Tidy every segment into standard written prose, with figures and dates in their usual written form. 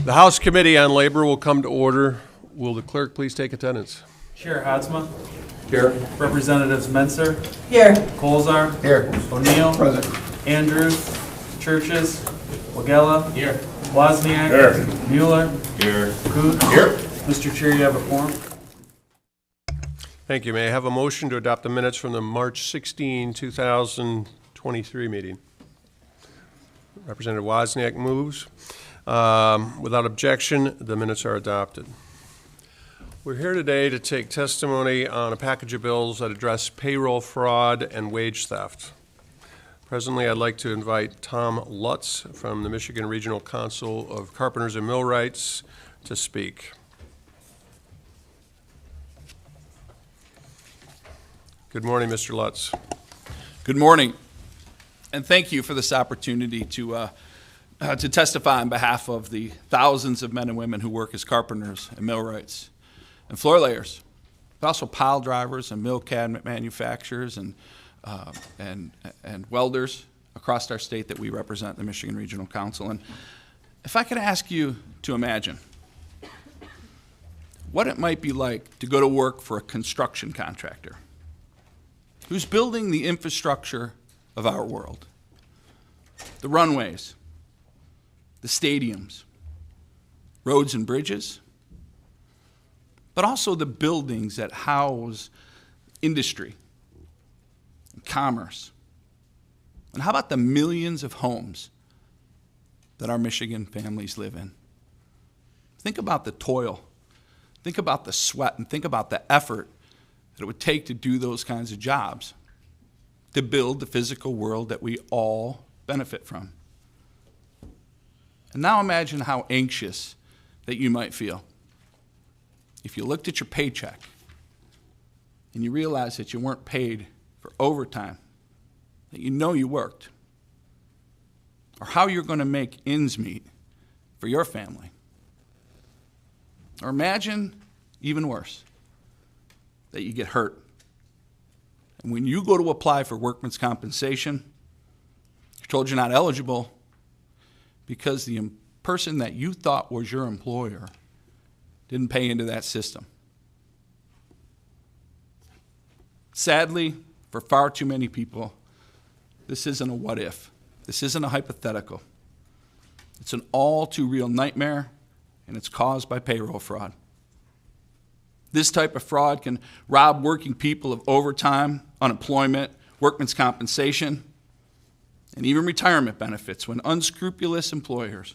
The House Committee on Labor will come to order. Will the clerk please take attendance? Chair Hatzma. Here. Representatives Menser. Here. Colzar. Here. O'Neill. Present. Andrews. Churches. Wagella. Here. Wozniak. Here. Mueller. Here. Coote. Here. Mr. Chair, you have a quorum. Thank you. May I have a motion to adopt the minutes from the March 16, 2023 meeting? Representative Wozniak moves. Without objection, the minutes are adopted. We're here today to take testimony on a package of bills that address payroll fraud and wage theft. Presently, I'd like to invite Tom Lutz from the Michigan Regional Council of Carpenters and Millwrights to speak. Good morning, Mr. Lutz. Good morning, and thank you for this opportunity to testify on behalf of the thousands of men and women who work as carpenters and millwrights and floor layers, but also pile drivers and mill cabinet manufacturers and welders across our state that we represent in the Michigan Regional Council. And if I could ask you to imagine what it might be like to go to work for a construction contractor who's building the infrastructure of our world, the runways, the stadiums, roads and bridges, but also the buildings that house industry and commerce. And how about the millions of homes that our Michigan families live in? Think about the toil, think about the sweat, and think about the effort that it would take to do those kinds of jobs, to build the physical world that we all benefit from. And now imagine how anxious that you might feel if you looked at your paycheck and you realized that you weren't paid for overtime that you know you worked, or how you're going to make ends meet for your family. Or imagine, even worse, that you get hurt. And when you go to apply for workman's compensation, you're told you're not eligible because the person that you thought was your employer didn't pay into that system. Sadly, for far too many people, this isn't a what if. This isn't a hypothetical. It's an all too real nightmare, and it's caused by payroll fraud. This type of fraud can rob working people of overtime, unemployment, workman's compensation, and even retirement benefits when unscrupulous employers,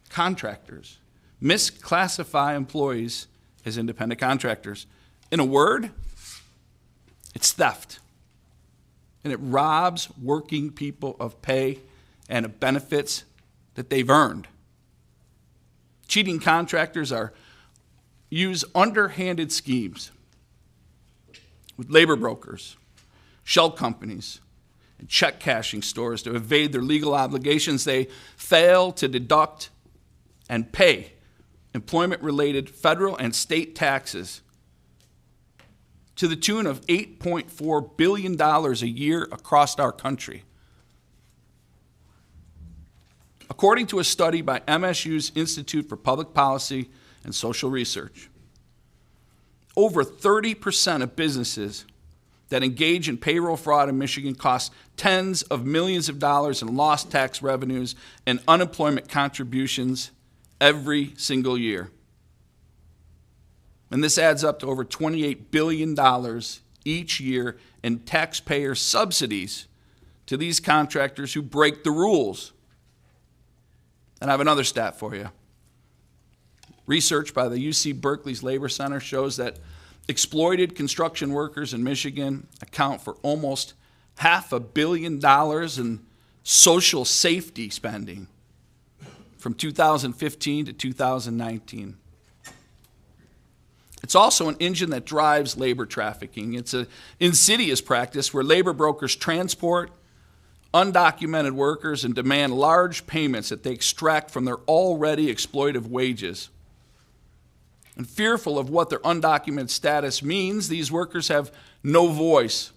contractors, misclassify employees as independent contractors. In a word, it's theft. And it robs working people of pay and of benefits that they've earned. Cheating contractors use underhanded schemes with labor brokers, shell companies, and check cashing stores to evade their legal obligations. They fail to deduct and pay employment-related federal and state taxes to the tune of $8.4 billion a year across our country. According to a study by MSU's Institute for Public Policy and Social Research, over 30% of businesses that engage in payroll fraud in Michigan cost tens of millions of dollars in lost tax revenues and unemployment contributions every single year. And this adds up to over $28 billion each year in taxpayer subsidies to these contractors who break the rules. And I have another stat for you. Research by the UC Berkeley's Labor Center shows that exploited construction workers in Michigan account for almost $500 million in social safety spending from 2015 to 2019. It's also an engine that drives labor trafficking. It's an insidious practice where labor brokers transport undocumented workers and demand large payments that they extract from their already exploitive wages. And fearful of what their undocumented status means, these workers have no voice.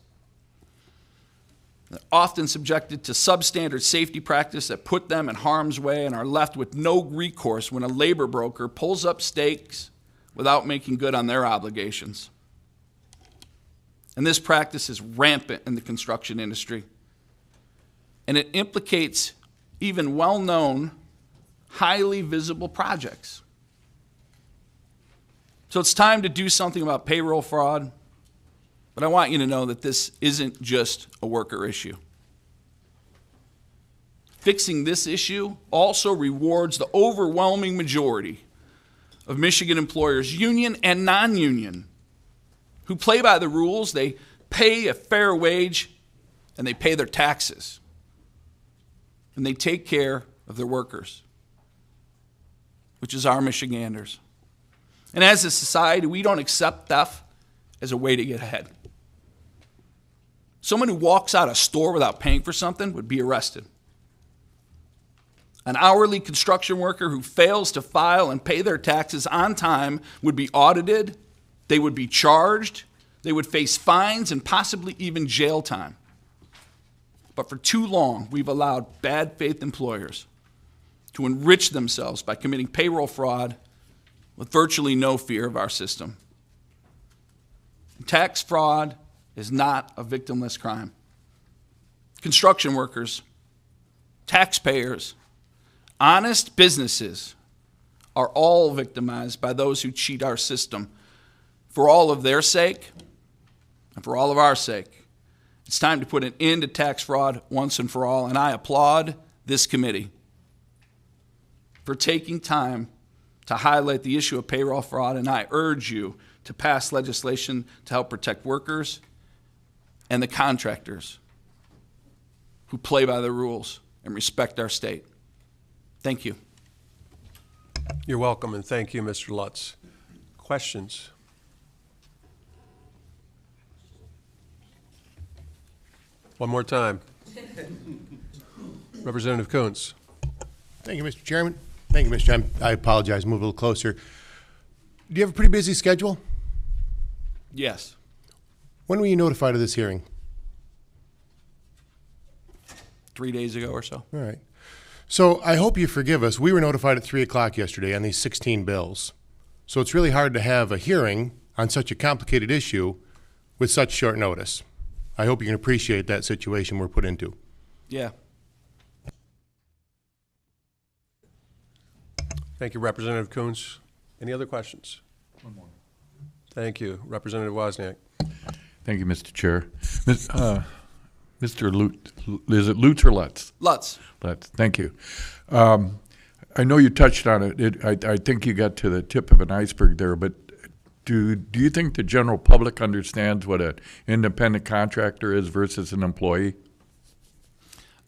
They're often subjected to substandard safety practice that put them in harm's way and are left with no recourse when a labor broker pulls up stakes without making good on their obligations. And this practice is rampant in the construction industry. And it implicates even well-known, highly visible projects. So it's time to do something about payroll fraud, but I want you to know that this isn't just a worker issue. Fixing this issue also rewards the overwhelming majority of Michigan employers, union and non-union, who play by the rules. They pay a fair wage and they pay their taxes. And they take care of their workers, which is our Michiganders. And as a society, we don't accept theft as a way to get ahead. Someone who walks out a store without paying for something would be arrested. An hourly construction worker who fails to file and pay their taxes on time would be audited, they would be charged, they would face fines and possibly even jail time. But for too long, we've allowed bad faith employers to enrich themselves by committing payroll fraud with virtually no fear of our system. Tax fraud is not a victimless crime. Construction workers, taxpayers, honest businesses are all victimized by those who cheat our system. For all of their sake and for all of our sake, it's time to put an end to tax fraud once and for all, and I applaud this committee for taking time to highlight the issue of payroll fraud, and I urge you to pass legislation to help protect workers and the contractors who play by the rules and respect our state. Thank you. You're welcome, and thank you, Mr. Lutz. Questions? One more time. Representative Kuntz. Thank you, Mr. Chairman. Thank you, Mr. Chairman. I apologize. Move a little closer. Do you have a pretty busy schedule? Yes. When were you notified of this hearing? 3 days ago or so. All right. So I hope you forgive us. We were notified at 3 o'clock yesterday on these 16 bills. So it's really hard to have a hearing on such a complicated issue with such short notice. I hope you can appreciate that situation we're put into. Yeah. Thank you, Representative Kuntz. Any other questions? One more. Thank you, Representative Wozniak. Thank you, Mr. Chair. Mr. Lutz, is it Lutz or Lutz? Lutz. Lutz, thank you. I know you touched on it. I think you got to the tip of an iceberg there, but do you think the general public understands what an independent contractor is versus an employee?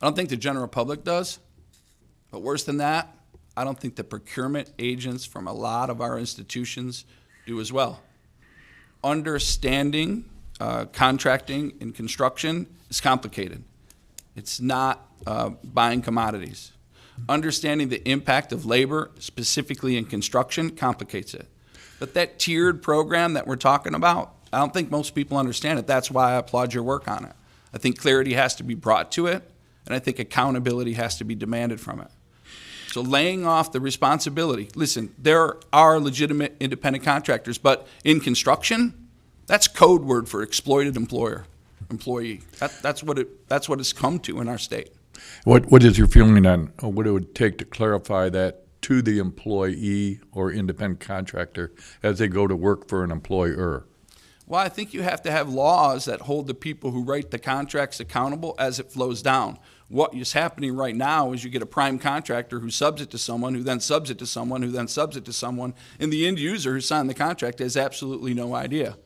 I don't think the general public does, but worse than that, I don't think the procurement agents from a lot of our institutions do as well. Understanding contracting in construction is complicated. It's not buying commodities. Understanding the impact of labor, specifically in construction, complicates it. But that tiered program that we're talking about, I don't think most people understand it. That's why I applaud your work on it. I think clarity has to be brought to it, and I think accountability has to be demanded from it. So laying off the responsibility. Listen, there are legitimate independent contractors, but in construction, that's code word for exploited employee. That's what it's come to in our state. What is your feeling on what it would take to clarify that to the employee or independent contractor as they go to work for an employer? Well, I think you have to have laws that hold the people who write the contracts accountable as it flows down. What is happening right now is you get a prime contractor who subs it to someone, who then subs it to someone, who then subs it to someone, and the end user who signed the contract has absolutely no idea.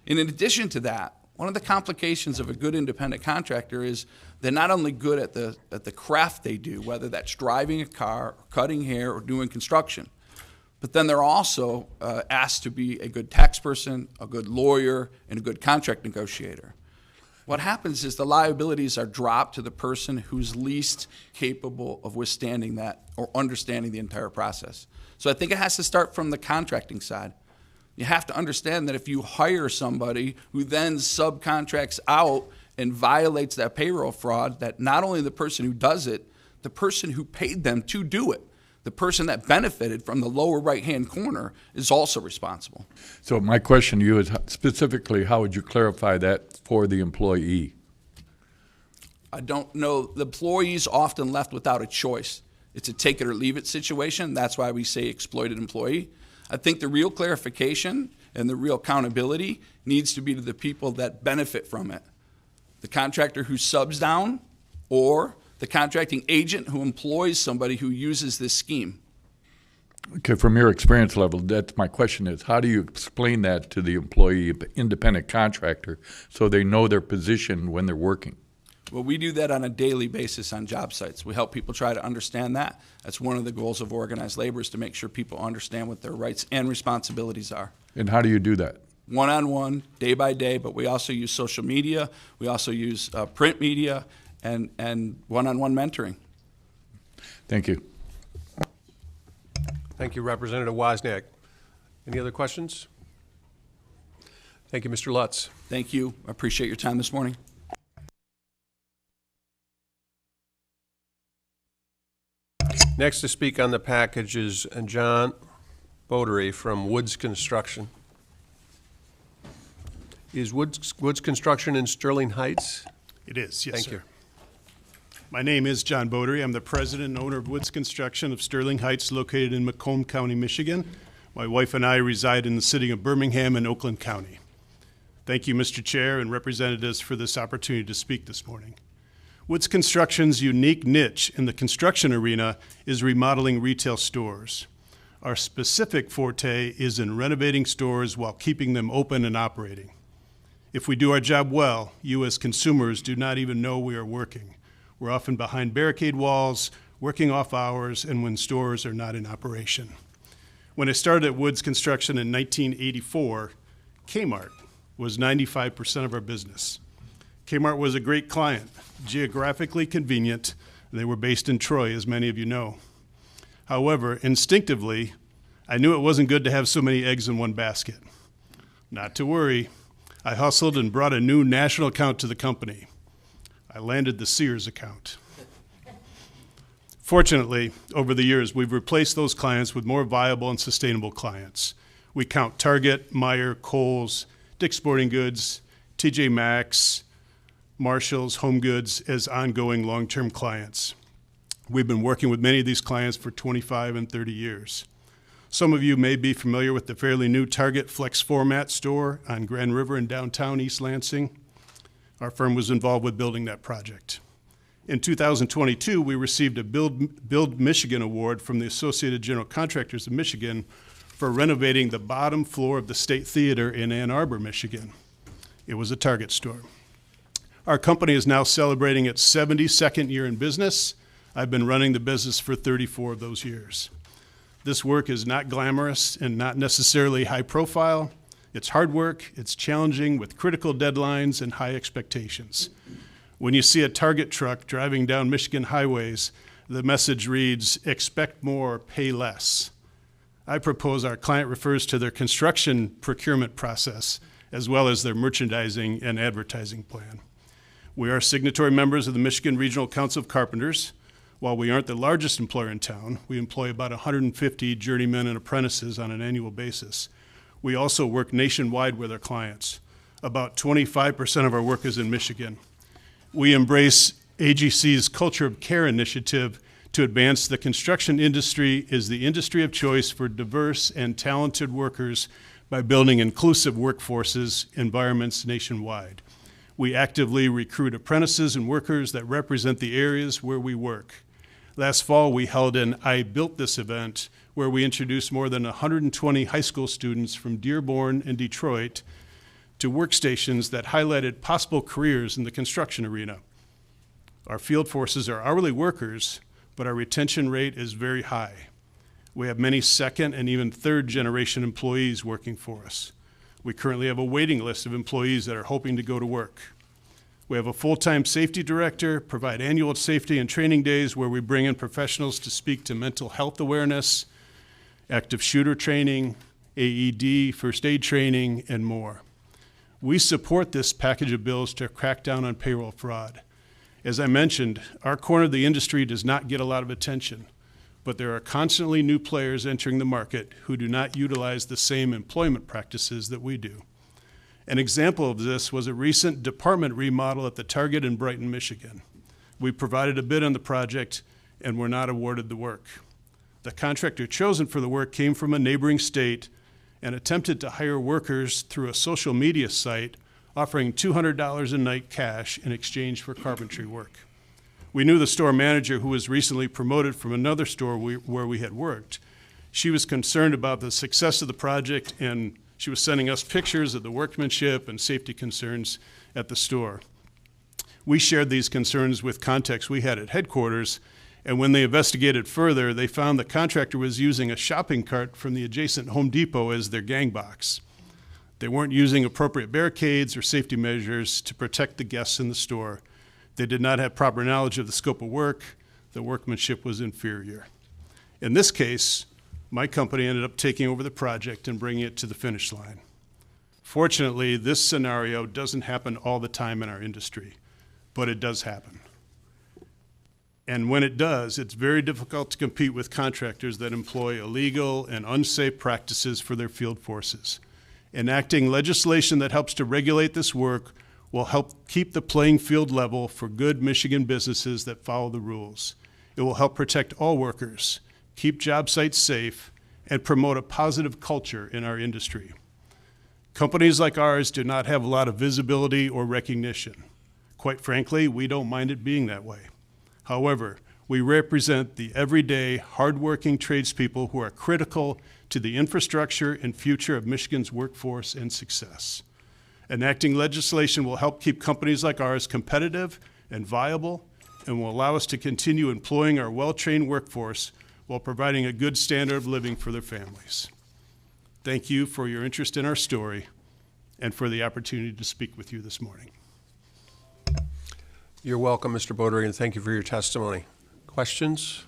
And in addition to that, one of the complications of a good independent contractor is they're not only good at the craft they do, whether that's driving a car, or cutting hair, or doing construction, but then they're also asked to be a good tax person, a good lawyer, and a good contract negotiator. What happens is the liabilities are dropped to the person who's least capable of withstanding that or understanding the entire process. So I think it has to start from the contracting side. You have to understand that if you hire somebody who then subcontracts out and violates that payroll fraud, that not only the person who does it, the person who paid them to do it, the person that benefited from the lower right-hand corner, is also responsible. So my question to you is specifically, how would you clarify that for the employee? I don't know. The employee is often left without a choice. It's a take it or leave it situation. That's why we say exploited employee. I think the real clarification and the real accountability needs to be to the people that benefit from it. The contractor who subs down, or the contracting agent who employs somebody who uses this scheme. Okay, from your experience level, that's my question is, how do you explain that to the employee, independent contractor, so they know their position when they're working? Well, we do that on a daily basis on job sites. We help people try to understand that. That's one of the goals of organized labor, is to make sure people understand what their rights and responsibilities are. And how do you do that? One-on-one, day by day, but we also use social media. We also use print media and one-on-one mentoring. Thank you. Thank you, Representative Wozniak. Any other questions? Thank you, Mr. Lutz. Thank you. I appreciate your time this morning. Next to speak on the package is John Bodery from Woods Construction. Is Woods Construction in Sterling Heights? It is, yes, Thank sir. you. My name is John Bodery. I'm the president and owner of Woods Construction of Sterling Heights, located in Macomb County, Michigan. My wife and I reside in the city of Birmingham and Oakland County. Thank you, Mr. Chair and representatives, for this opportunity to speak this morning. Woods Construction's unique niche in the construction arena is remodeling retail stores. Our specific forte is in renovating stores while keeping them open and operating. If we do our job well, you as consumers do not even know we are working. We're often behind barricade walls, working off hours, and when stores are not in operation. When I started at Woods Construction in 1984, Kmart was 95% of our business. Kmart was a great client, geographically convenient. They were based in Troy, as many of you know. However, instinctively, I knew it wasn't good to have so many eggs in one basket. Not to worry, I hustled and brought a new national account to the company. I landed the Sears account. Fortunately, over the years, we've replaced those clients with more viable and sustainable clients. We count Target, Meijer, Kohl's, Dick's Sporting Goods, TJ Maxx, Marshall's, Home Goods as ongoing long-term clients. We've been working with many of these clients for 25 and 30 years. Some of you may be familiar with the fairly new Target Flex Format store on Grand River in downtown East Lansing. Our firm was involved with building that project. In 2022, we received a Build Michigan Award from the Associated General Contractors of Michigan for renovating the bottom floor of the State Theater in Ann Arbor, Michigan. It was a Target store. Our company is now celebrating its 72nd year in business. I've been running the business for 34 of those years. This work is not glamorous and not necessarily high profile. It's hard work, it's challenging with critical deadlines and high expectations. When you see a Target truck driving down Michigan highways, the message reads, "Expect more, pay less." I propose our client refers to their construction procurement process as well as their merchandising and advertising plan. We are signatory members of the Michigan Regional Council of Carpenters. While we aren't the largest employer in town, we employ about 150 journeymen and apprentices on an annual basis. We also work nationwide with our clients. About 25% of our work is in Michigan. We embrace AGC's Culture of Care initiative to advance the construction industry as the industry of choice for diverse and talented workers by building inclusive workforces environments nationwide. We actively recruit apprentices and workers that represent the areas where we work. Last fall, we held an I Built This event where we introduced more than 120 high school students from Dearborn and Detroit to workstations that highlighted possible careers in the construction arena. Our field forces are hourly workers, but our retention rate is very high. We have many second and even third generation employees working for us. We currently have a waiting list of employees that are hoping to go to work. We have a full-time safety director, provide annual safety and training days where we bring in professionals to speak to mental health awareness, active shooter training, AED, first aid training, and more. We support this package of bills to crack down on payroll fraud. As I mentioned, our corner of the industry does not get a lot of attention, but there are constantly new players entering the market who do not utilize the same employment practices that we do. An example of this was a recent department remodel at the Target in Brighton, Michigan. We provided a bid on the project and were not awarded the work. The contractor chosen for the work came from a neighboring state and attempted to hire workers through a social media site, offering $200 a night cash in exchange for carpentry work. We knew the store manager, who was recently promoted from another store where we had worked. She was concerned about the success of the project, and she was sending us pictures of the workmanship and safety concerns at the store. We shared these concerns with contacts we had at headquarters, and when they investigated further, they found the contractor was using a shopping cart from the adjacent Home Depot as their gang box. They weren't using appropriate barricades or safety measures to protect the guests in the store. They did not have proper knowledge of the scope of work. The workmanship was inferior. In this case, my company ended up taking over the project and bringing it to the finish line. Fortunately, this scenario doesn't happen all the time in our industry, but it does happen. And when it does, it's very difficult to compete with contractors that employ illegal and unsafe practices for their field forces. Enacting legislation that helps to regulate this work will help keep the playing field level for good Michigan businesses that follow the rules. It will help protect all workers, keep job sites safe, and promote a positive culture in our industry. Companies like ours do not have a lot of visibility or recognition. Quite frankly, we don't mind it being that way. However, we represent the everyday, hardworking tradespeople who are critical to the infrastructure and future of Michigan's workforce and success. Enacting legislation will help keep companies like ours competitive and viable, and will allow us to continue employing our well-trained workforce while providing a good standard of living for their families. Thank you for your interest in our story and for the opportunity to speak with you this morning. You're welcome, Mr. Bodery, and thank you for your testimony. Questions?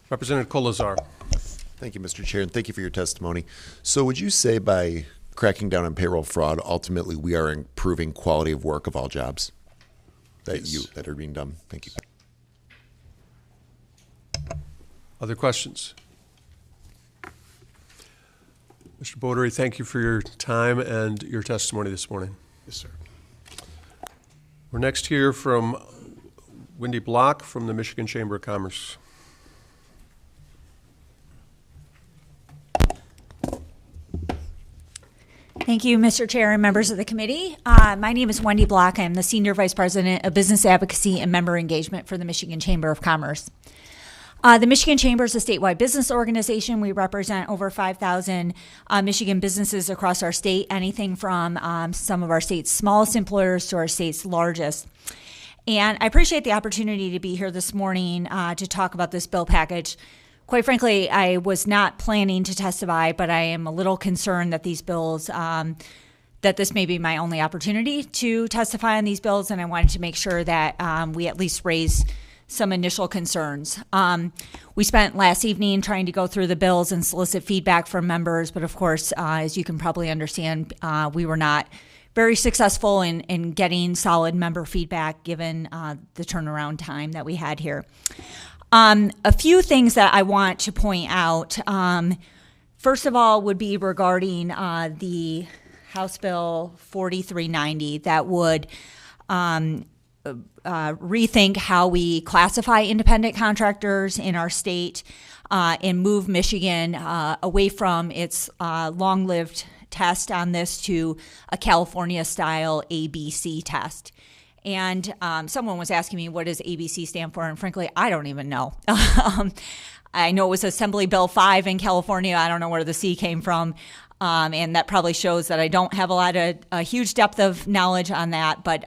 Representative Colazar. Thank you, Mr. Chair, and thank you for your testimony. So would you say by cracking down on payroll fraud, ultimately we are improving quality of work of all jobs that are being done? Thank you. Other questions? Mr. Bodery, thank you for your time and your testimony this morning. Yes, sir. We're next hear from Wendy Block from the Michigan Chamber of Commerce. Thank you, Mr. Chair and members of the committee. My name is Wendy Block. I am the Senior Vice President of Business Advocacy and Member Engagement for the Michigan Chamber of Commerce. The Michigan Chamber is a statewide business organization. We represent over 5,000 Michigan businesses across our state, anything from some of our state's smallest employers to our state's largest. And I appreciate the opportunity to be here this morning to talk about this bill package. Quite frankly, I was not planning to testify, but I am a little concerned that these bills, that this may be my only opportunity to testify on these bills, and I wanted to make sure that we at least raise some initial concerns. We spent last evening trying to go through the bills and solicit feedback from members, but of course, as you can probably understand, we were not very successful in getting solid member feedback given the turnaround time that we had here. A few things that I want to point out, first of all, would be regarding the House Bill 4390 that would rethink how we classify independent contractors in our state and move Michigan away from its long-lived test on this to a California-style ABC test. And someone was asking me, what does ABC stand for? And frankly, I don't even know. I know it was Assembly Bill 5 in California. I don't know where the C came from. And that probably shows that I don't have a huge depth of knowledge on that. But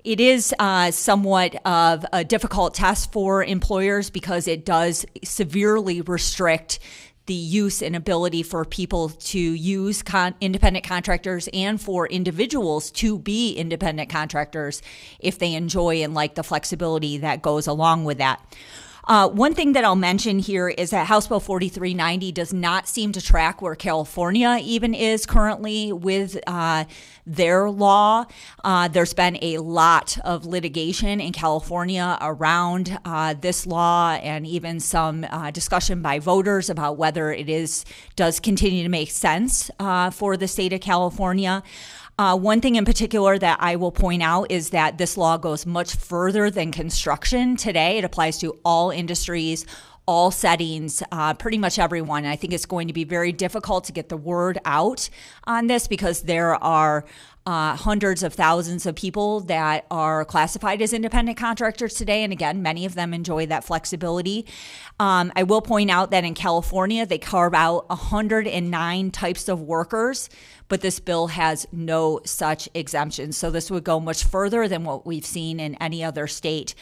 it is somewhat of a difficult test for employers because it does severely restrict the use and ability for people to use independent contractors and for individuals to be independent contractors if they enjoy and like the flexibility that goes along with that. One thing that I'll mention here is that House Bill 4390 does not seem to track where California even is currently with their law. There's been a lot of litigation in California around this law, and even some discussion by voters about whether it does continue to make sense for the state of California. One thing in particular that I will point out is that this law goes much further than construction today. It applies to all industries, all settings, pretty much everyone. And I think it's going to be very difficult to get the word out on this because there are hundreds of thousands of people that are classified as independent contractors today. And again, many of them enjoy that flexibility. I will point out that in California, they carve out 109 types of workers, but this bill has no such exemptions. So this would go much further than what we've seen in any other state.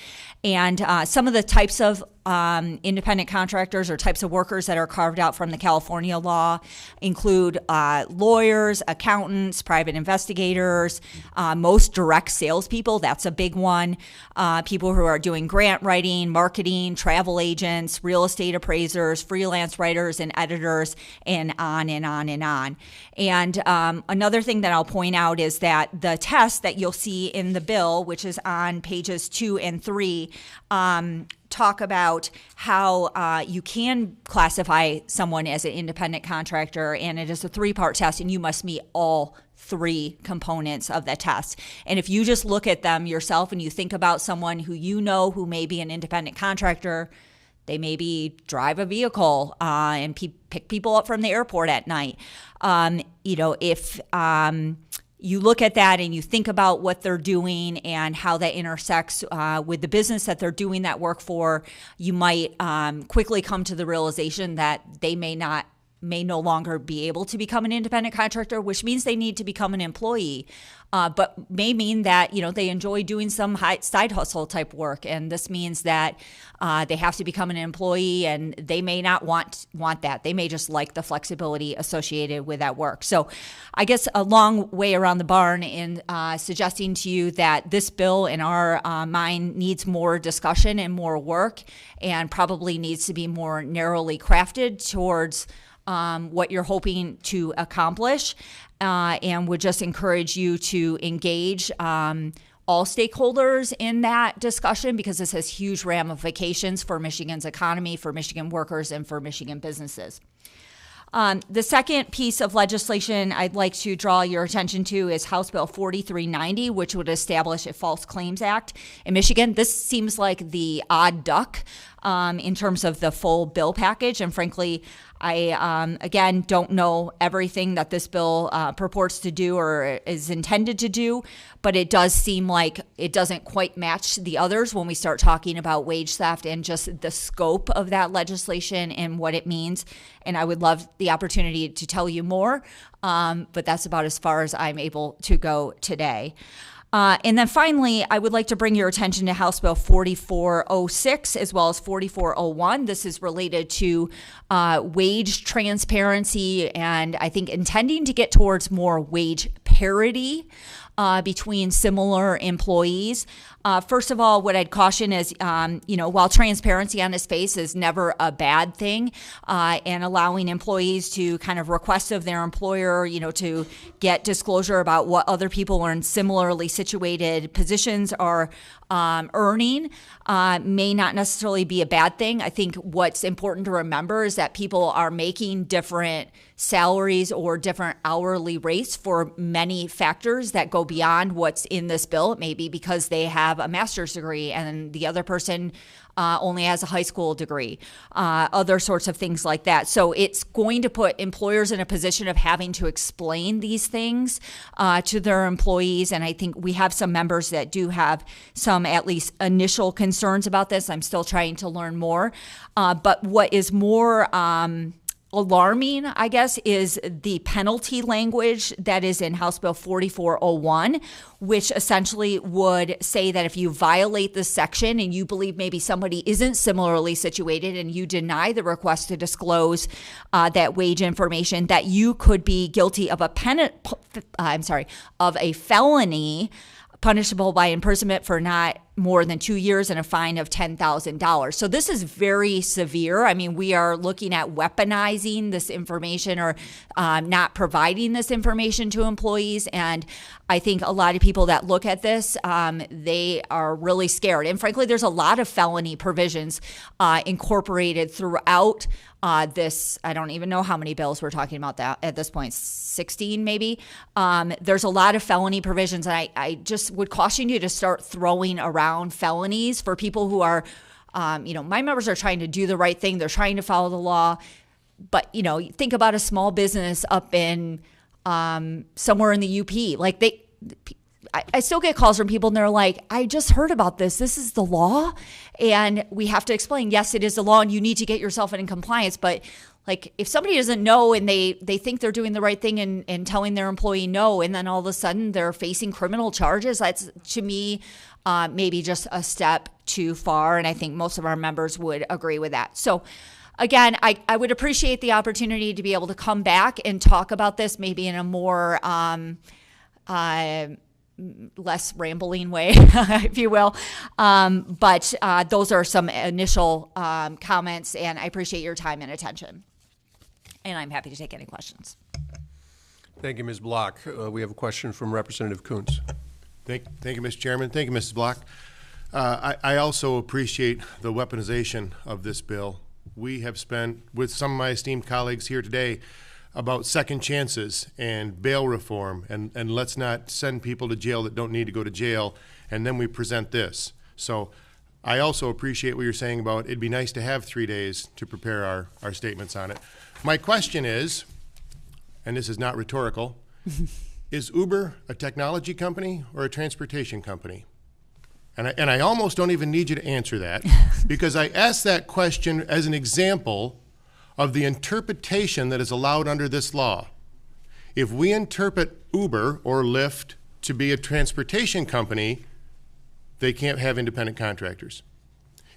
And some of the types of independent contractors or types of workers that are carved out from the California law include lawyers, accountants, private investigators, most direct salespeople, that's a big one, people who are doing grant writing, marketing, travel agents, real estate appraisers, freelance writers and editors, and on and on and on. And another thing that I'll point out is that the test that you'll see in the bill, which is on pages 2 and 3, talk about how you can classify someone as an independent contractor, and it is a 3-part test, and you must meet all 3 components of the test. And if you just look at them yourself and you think about someone who you know who may be an independent contractor, they maybe drive a vehicle and pick people up from the airport at night. If you look at that and you think about what they're doing and how that intersects with the business that they're doing that work for, you might quickly come to the realization that they may no longer be able to become an independent contractor, which means they need to become an employee, but may mean that they enjoy doing some side hustle type work, and this means that they have to become an employee, and they may not want that. They may just like the flexibility associated with that work. So I guess a long way around the barn in suggesting to you that this bill in our mind needs more discussion and more work, and probably needs to be more narrowly crafted towards what you're hoping to accomplish, and would just encourage you to engage all stakeholders in that discussion, because this has huge ramifications for Michigan's economy, for Michigan workers, and for Michigan businesses. The second piece of legislation I'd like to draw your attention to is House Bill 4390, which would establish a False Claims Act in Michigan. This seems like the odd duck in terms of the full bill package, and frankly, I, again, don't know everything that this bill purports to do or is intended to do, but it does seem like it doesn't quite match the others when we start talking about wage theft and just the scope of that legislation and what it means. And I would love the opportunity to tell you more, but that's about as far as I'm able to go today. And then finally, I would like to bring your attention to House Bill 4406 as well as 4401. This is related to wage transparency, and I think intending to get towards more wage parity between similar employees. First of all, what I'd caution is, while transparency on its face is never a bad thing, and allowing employees to kind of request of their employer, to get disclosure about what other people in similarly situated positions are earning, may not necessarily be a bad thing. I think what's important to remember is that people are making different salaries or different hourly rates for many factors that go beyond what's in this bill. It may be because they have a master's degree and the other person only has a high school degree, other sorts of things like that. So it's going to put employers in a position of having to explain these things to their employees. And I think we have some members that do have some at least initial concerns about this. I'm still trying to learn more. But what is more alarming, I guess, is the penalty language that is in House Bill 4401, which essentially would say that if you violate this section and you believe maybe somebody isn't similarly situated and you deny the request to disclose that wage information, that you could be guilty of a felony punishable by imprisonment for not more than 2 years and a fine of $10,000. So this is very severe. I mean, we are looking at weaponizing this information or not providing this information to employees. And I think a lot of people that look at this, they are really scared. And frankly, there's a lot of felony provisions incorporated throughout this. I don't even know how many bills we're talking about that at this point, 16 maybe. There's a lot of felony provisions. And I just would caution you to start throwing around felonies for people who are, my members are trying to do the right thing. They're trying to follow the law. But, think about a small business up in somewhere in the UP. Like I still get calls from people and they're like, I just heard about this. This is the law. And we have to explain, yes, it is the law and you need to get yourself in compliance. But like if somebody doesn't know and they think they're doing the right thing and telling their employee no, and then all of a sudden they're facing criminal charges, that's to me maybe just a step too far. And I think most of our members would agree with that. So again, I would appreciate the opportunity to be able to come back and talk about this maybe in a more less rambling way, if you will. But those are some initial comments, and I appreciate your time and attention. And I'm happy to take any questions. Thank you, Ms. Block. We have a question from Representative Kuntz. Thank you, Mr. Chairman. Thank you, Mrs. Block. I also appreciate the weaponization of this bill. We have spent, with some of my esteemed colleagues here today, about second chances and bail reform, and let's not send people to jail that don't need to go to jail, and then we present this. So I also appreciate what you're saying about it'd be nice to have 3 days to prepare our statements on it. My question is, and this is not rhetorical, is Uber a technology company or a transportation company? And I almost don't even need you to answer that because I asked that question as an example of the interpretation that is allowed under this law. If we interpret Uber or Lyft to be a transportation company, they can't have independent contractors.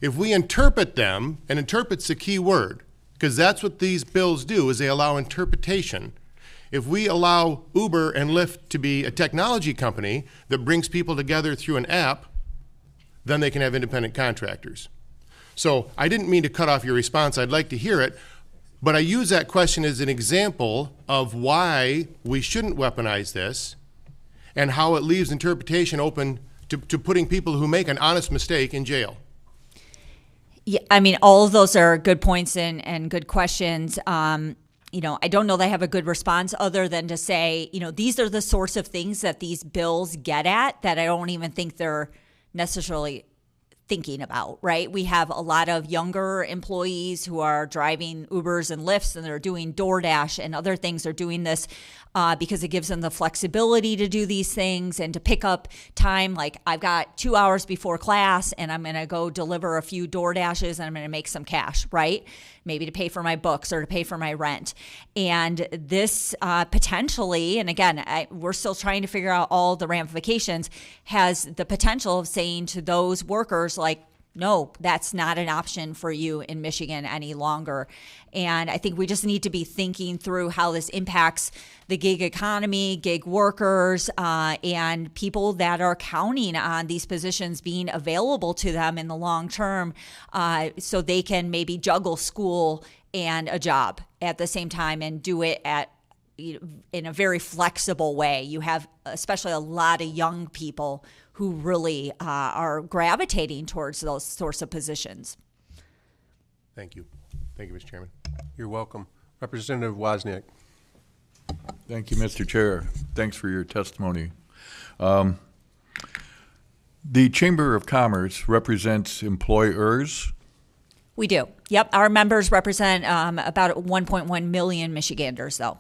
If we interpret them, and interpret's the key word, because that's what these bills do, is they allow interpretation. If we allow Uber and Lyft to be a technology company that brings people together through an app, then they can have independent contractors. So I didn't mean to cut off your response. I'd like to hear it. But I use that question as an example of why we shouldn't weaponize this and how it leaves interpretation open to putting people who make an honest mistake in jail. Yeah, I mean, all of those are good points and good questions. I don't know that I have a good response other than to say, these are the sorts of things that these bills get at that I don't even think they're necessarily thinking about, right? We have a lot of younger employees who are driving Ubers and Lyfts, and they're doing DoorDash and other things. They're doing this because it gives them the flexibility to do these things and to pick up time. Like I've got 2 hours before class and I'm going to go deliver a few DoorDashes and I'm going to make some cash, right? Maybe to pay for my books or to pay for my rent. And this potentially, and again, we're still trying to figure out all the ramifications, has the potential of saying to those workers like, no, that's not an option for you in Michigan any longer. And I think we just need to be thinking through how this impacts the gig economy, gig workers, and people that are counting on these positions being available to them in the long term so they can maybe juggle school and a job at the same time and do it in a very flexible way. You have especially a lot of young people who really are gravitating towards those sorts of positions. Thank you. Thank you, Mr. Chairman. You're welcome. Representative Wozniak. Thank you, Mr. Chair. Thanks for your testimony. The Chamber of Commerce represents employers. We do. Yep. Our members represent about 1.1 million Michiganders, though.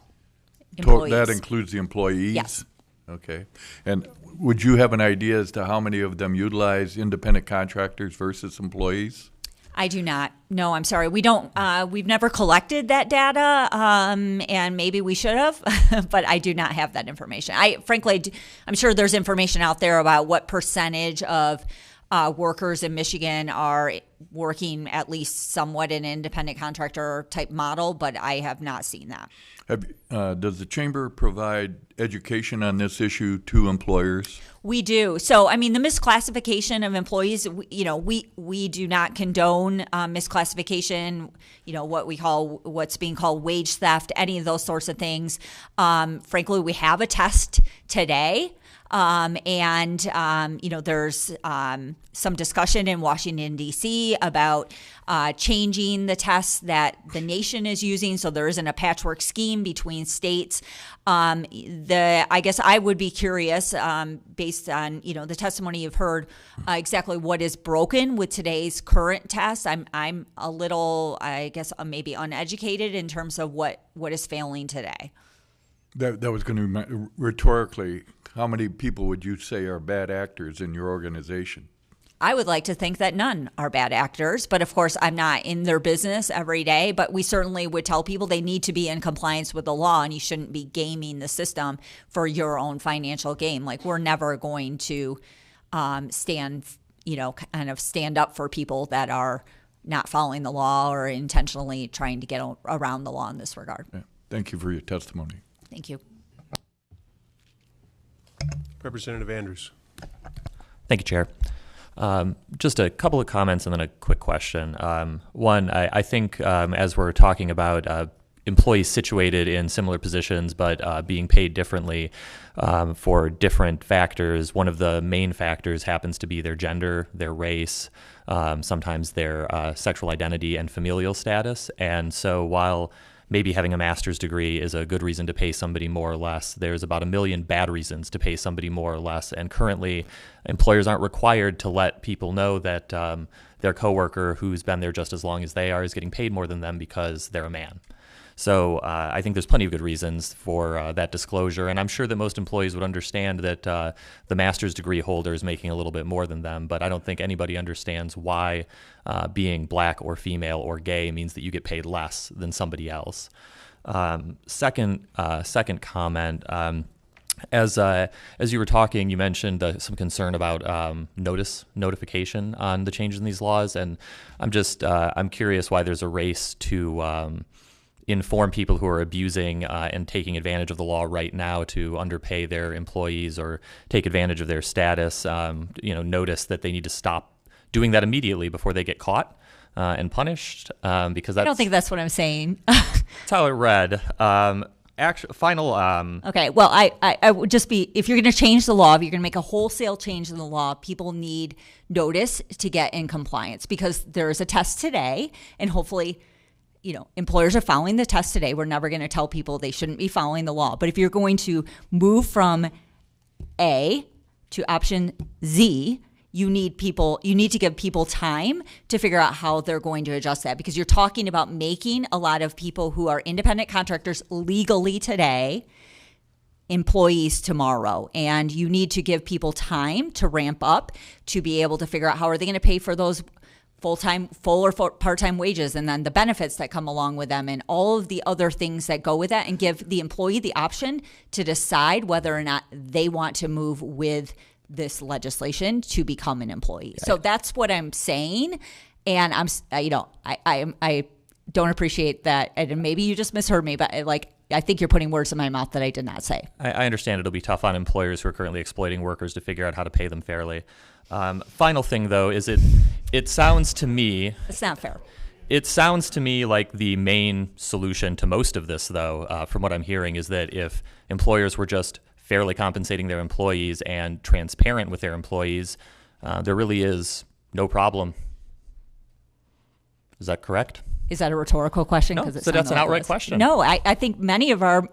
Employees. That includes the employees? Yes. Okay. And would you have an idea as to how many of them utilize independent contractors versus employees? I do not. No, I'm sorry. We don't. We've never collected that data, and maybe we should have, but I do not have that information. I'm sure there's information out there about what percentage of workers in Michigan are working at least somewhat in an independent contractor type model, but I have not seen that. Does the chamber provide education on this issue to employers? We do. So, I mean, the misclassification of employees, we do not condone misclassification, what's being called wage theft, any of those sorts of things. Frankly, we have a test today. There's some discussion in Washington, D.C. about changing the tests that the nation is using, so there isn't a patchwork scheme between states. I guess I would be curious, based on the testimony you've heard, exactly what is broken with today's current test. I'm a little, I guess, maybe uneducated in terms of what is failing today. That was going to be rhetorically. How many people would you say are bad actors in your organization? I would like to think that none are bad actors, but of course I'm not in their business every day, but we certainly would tell people they need to be in compliance with the law, and you shouldn't be gaming the system for your own financial gain. Like, we're never going to stand up for people that are not following the law or intentionally trying to get around the law in this regard. Yeah. Thank you for your testimony. Thank you. Representative Andrews. Thank you, Chair. Just a couple of comments and then a quick question. One, I think as we're talking about employees situated in similar positions but being paid differently for different factors, one of the main factors happens to be their gender, their race, sometimes their sexual identity and familial status. And so while maybe having a master's degree is a good reason to pay somebody more or less, there's about 1 million bad reasons to pay somebody more or less. And currently, employers aren't required to let people know that their coworker who's been there just as long as they are is getting paid more than them because they're a man. So I think there's plenty of good reasons for that disclosure, and I'm sure that most employees would understand that the master's degree holder is making a little bit more than them, but I don't think anybody understands why being black or female or gay means that you get paid less than somebody else. Second comment. As you were talking, you mentioned some concern about notification on the changes in these laws, and I'm curious why there's a race to inform people who are abusing and taking advantage of the law right now to underpay their employees or take advantage of their status. Notice that they need to stop doing that immediately before they get caught and punished. Because that's, I don't think that's what I'm saying. That's how it read. Final. Okay. Well, I would just be, if you're going to change the law, if you're going to make a wholesale change in the law, people need notice to get in compliance, because there is a test today, and hopefully, employers are following the test today. We're never going to tell people they shouldn't be following the law. But if you're going to move from A to option Z, you need to give people time to figure out how they're going to adjust that, because you're talking about making a lot of people who are independent contractors legally today employees tomorrow. And you need to give people time to ramp up to be able to figure out how are they going to pay for those full or part-time wages, and then the benefits that come along with them, and all of the other things that go with that, and give the employee the option to decide whether or not they want to move with this legislation to become an employee. Okay. So that's what I'm saying, and I don't appreciate that, and maybe you just misheard me, but I think you're putting words in my mouth that I did not say. I understand it'll be tough on employers who are currently exploiting workers to figure out how to pay them fairly. Final thing, though, is it sounds to me... It's not fair. It sounds to me like the main solution to most of this, though, from what I'm hearing, is that if employers were just fairly compensating their employees and transparent with their employees, there really is no problem. Is that correct? Is that a rhetorical question? No, so that's an outright question. No, I think many of our,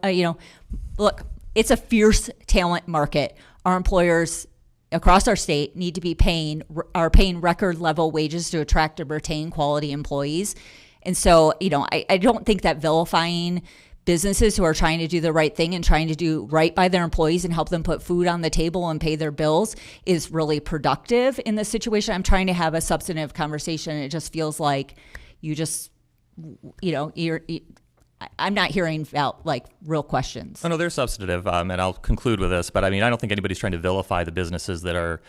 look, it's a fierce talent market. Our employers across our state need to be paying record level wages to attract and retain quality employees. And so, I don't think that vilifying businesses who are trying to do the right thing and trying to do right by their employees and help them put food on the table and pay their bills is really productive in this situation. I'm trying to have a substantive conversation. It just feels like you just, I'm not hearing about like real questions. Oh, no, they're substantive, and I'll conclude with this. But I mean, I don't think anybody's trying to vilify the businesses that are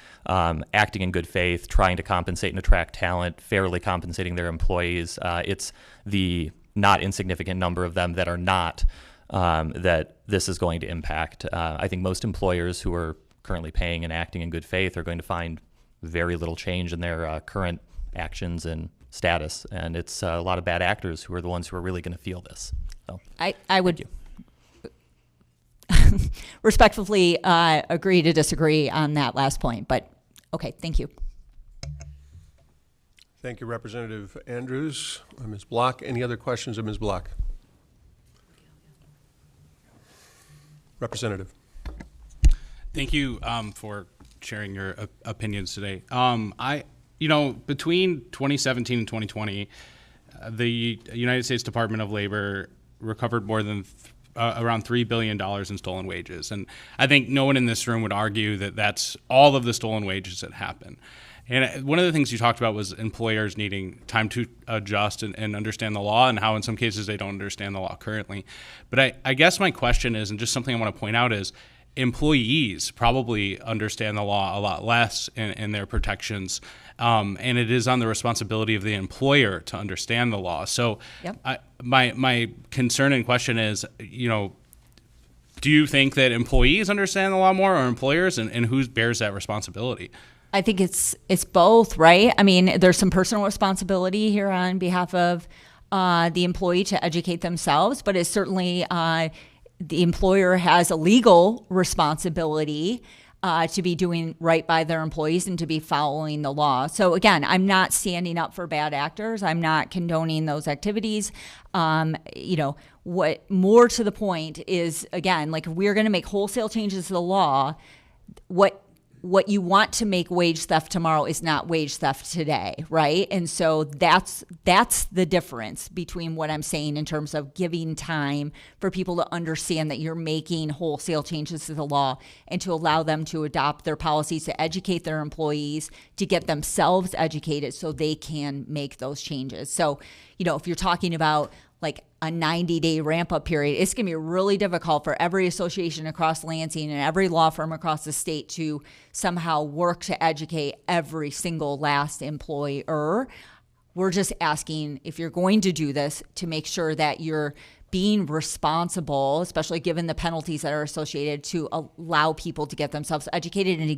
acting in good faith, trying to compensate and attract talent, fairly compensating their employees. It's the not insignificant number of them that are not that this is going to impact. I think most employers who are currently paying and acting in good faith are going to find very little change in their current actions and status, and it's a lot of bad actors who are the ones who are really going to feel this. So, I would respectfully agree to disagree on that last point, but okay, thank you. Thank you, Representative Andrews. Ms. Block, any other questions of Ms. Block? Representative. Thank you for sharing your opinions today. Between 2017 and 2020, the United States Department of Labor recovered more than around $3 billion in stolen wages. And I think no one in this room would argue that that's all of the stolen wages that happen. And one of the things you talked about was employers needing time to adjust and understand the law, and how in some cases they don't understand the law currently. But I guess my question is, and just something I want to point out is, employees probably understand the law a lot less in their protections, and it is on the responsibility of the employer to understand the law. So Yep. my concern and question is, do you think that employees understand the law more, or employers, and who bears that responsibility? I think it's both, right? I mean, there's some personal responsibility here on behalf of the employee to educate themselves, but it's certainly the employer has a legal responsibility to be doing right by their employees and to be following the law. So again, I'm not standing up for bad actors. I'm not condoning those activities. What more to the point is, again, like, if we're going to make wholesale changes to the law, what you want to make wage theft tomorrow is not wage theft today, right? And so that's the difference between what I'm saying in terms of giving time for people to understand that you're making wholesale changes to the law, and to allow them to adopt their policies, to educate their employees, to get themselves educated so they can make those changes. So, if you're talking about like a 90-day ramp-up period, it's going to be really difficult for every association across Lansing and every law firm across the state to somehow work to educate every single last employer. We're just asking, if you're going to do this, to make sure that you're being responsible, especially given the penalties that are associated, to allow people to get themselves educated and to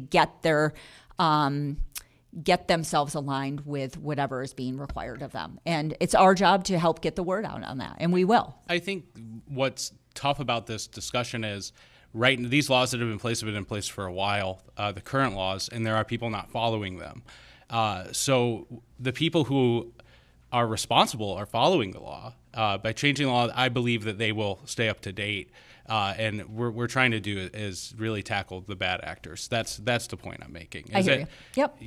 get themselves aligned with whatever is being required of them. And it's our job to help get the word out on that, and we will. I think what's tough about this discussion is, these laws that have been in place for a while, the current laws, and there are people not following them. So the people who are responsible are following the law. By changing the law, I believe that they will stay up to date. And we're trying to do is really tackle the bad actors. That's the point I'm making. I hear you. Yep.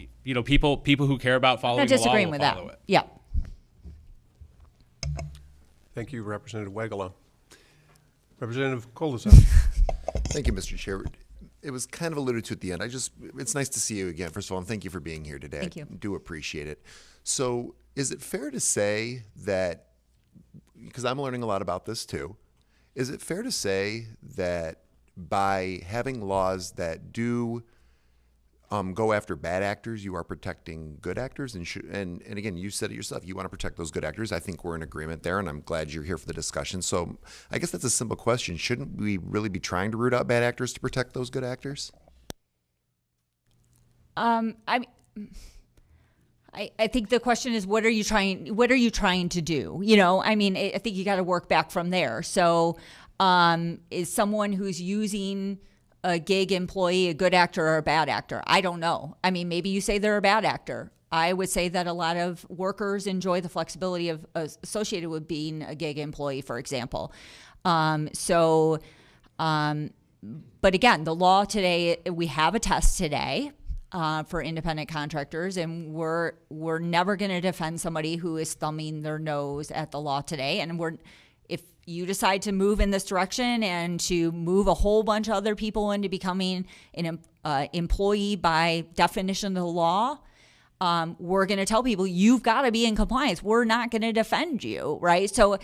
People who care about following the law will disagreeing with that. follow it. Yeah. Thank you, Representative Wegela. Representative Colasar. Thank you, Mr. Chair. It was kind of alluded to at the end. It's nice to see you again. First of all, and thank you for being here today. Thank you. I do appreciate it. So is it fair to say that, because I'm learning a lot about this too, is it fair to say that by having laws that do go after bad actors, you are protecting good actors? And again, you said it yourself, you want to protect those good actors. I think we're in agreement there, and I'm glad you're here for the discussion. So I guess that's a simple question. Shouldn't we really be trying to root out bad actors to protect those good actors? I think the question is, what are you trying to do? I think you got to work back from there. So is someone who's using a gig employee a good actor or a bad actor? I don't know. Maybe you say they're a bad actor. I would say that a lot of workers enjoy the flexibility associated with being a gig employee, for example. But again, the law today, we have a test today for independent contractors, and we're never going to defend somebody who is thumbing their nose at the law today. And if you decide to move in this direction and to move a whole bunch of other people into becoming an employee by definition of the law, we're going to tell people, you've got to be in compliance. We're not going to defend you, right? So,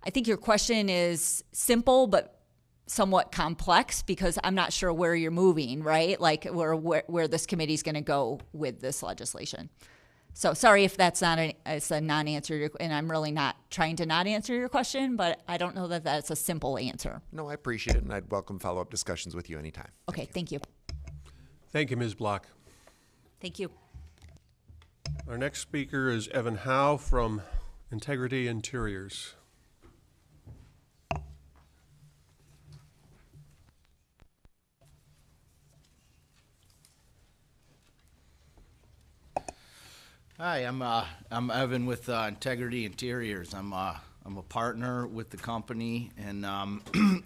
I think your question is simple, but somewhat complex because I'm not sure where you're moving, right? Like where this committee's going to go with this legislation. So sorry if that's not it's a non-answer, and I'm really not trying to not answer your question, but I don't know that that's a simple answer. No, I appreciate it, and I'd welcome follow-up discussions with you anytime. Okay, thank you. Thank you, Ms. Block. Thank you. Our next speaker is Evan Howe from Integrity Interiors. Hi, I'm Evan with Integrity Interiors. I'm a partner with the company, and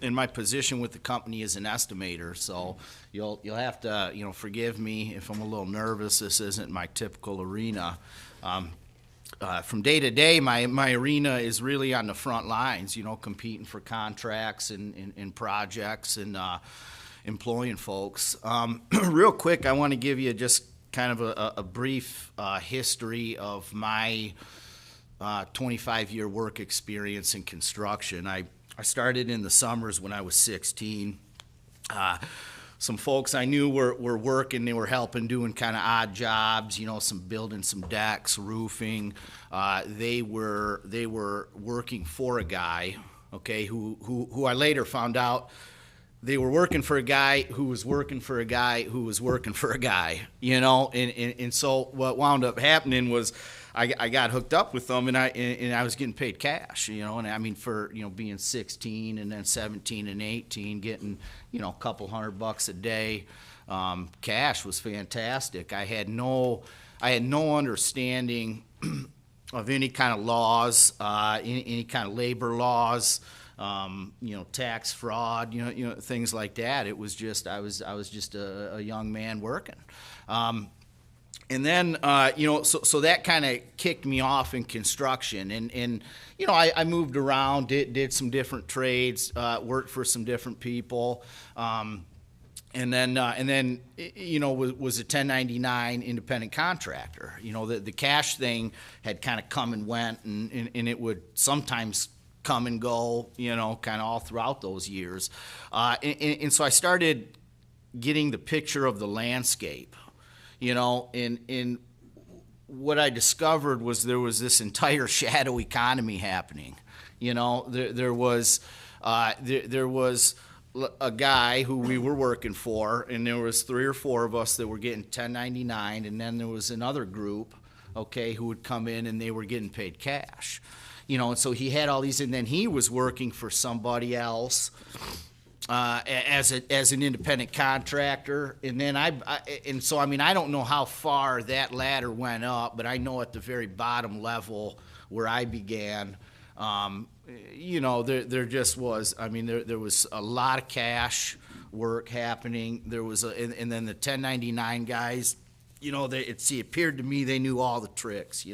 in my position with the company is an estimator. So you'll have to forgive me if I'm a little nervous. This isn't my typical arena. From day to day, my arena is really on the front lines. Competing for contracts and projects and employing folks. Real quick, I want to give you just kind of a brief history of my 25-year work experience in construction. I started in the summers when I was 16. Some folks I knew were working. They were helping, doing kind of odd jobs, some building some decks, roofing. They were working for a guy, okay, who I later found out they were working for a guy who was working for a guy who was working for a guy, and so what wound up happening was I got hooked up with them, and I was getting paid cash, and I mean for being 16 and then 17 and 18, getting a couple $100 a day, cash was fantastic. I had no understanding of any kind of laws, any kind of labor laws. Tax fraud, things like that. It was just I was just a young man working, and then so that kind of kicked me off in construction, and I moved around, did some different trades, worked for some different people, and then was a 1099 independent contractor. The cash thing had kind of come and went, and it would sometimes come and go, kind of all throughout those years. And so I started getting the picture of the landscape, and what I discovered was there was this entire shadow economy happening. There was a guy who we were working for, and there was 3 or 4 of us that were getting 1099, and then there was another group, okay, who would come in and they were getting paid cash. And so he had all these, and then he was working for somebody else as an independent contractor. And then I don't know how far that ladder went up, but I know at the very bottom level where I began, there just was. There was a lot of cash work happening. There was and then the 1099 guys. It appeared to me they knew all the tricks,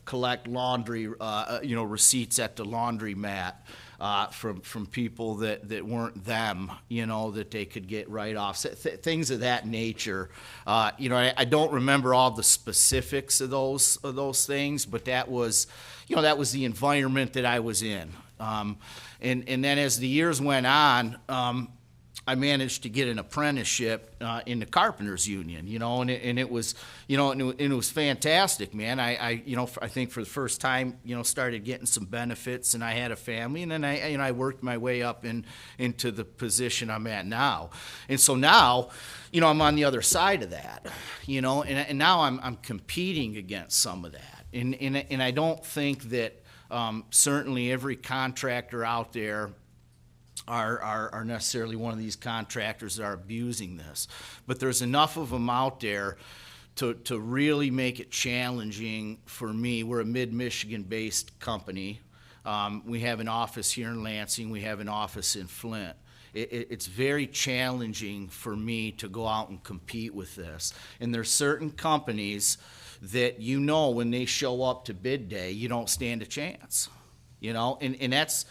collect laundry, receipts at the laundromat from people that weren't them, that they could get write-offs, things of that nature. I don't remember all the specifics of those things, but that was the environment that I was in. And then as the years went on, I managed to get an apprenticeship in the Carpenters Union, and it was, and it was fantastic, man. I think for the first time, started getting some benefits, and I had a family, and then I worked my way up into the position I'm at now, and so now, I'm on the other side of that, and now I'm competing against some of that, and I don't think that certainly every contractor out there are necessarily one of these contractors that are abusing this. But there's enough of them out there to really make it challenging for me. We're a mid-Michigan based company. We have an office here in Lansing. We have an office in Flint. It's very challenging for me to go out and compete with this. And there's certain companies that when they show up to bid day, you don't stand a chance. And that's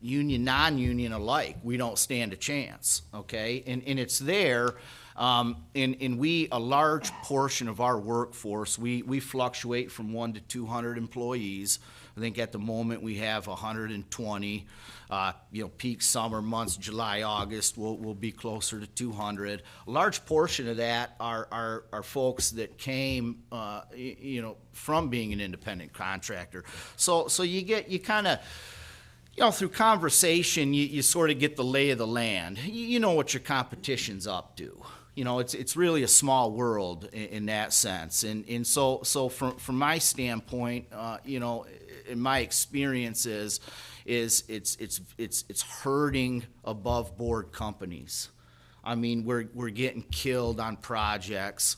union, non-union alike. We don't stand a chance, okay? And it's there And we, a large portion of our workforce, we fluctuate from 1 to 200 employees. I think at the moment we have 120. Peak summer months, July, August, we'll be closer to 200. A large portion of that are folks that came, from being an independent contractor. So you kind of, through conversation, you sort of get the lay of the land. You know what your competition's up to. It's really a small world in that sense. And so from my standpoint, in my experience is it's hurting above board companies. I mean, we're getting killed on projects,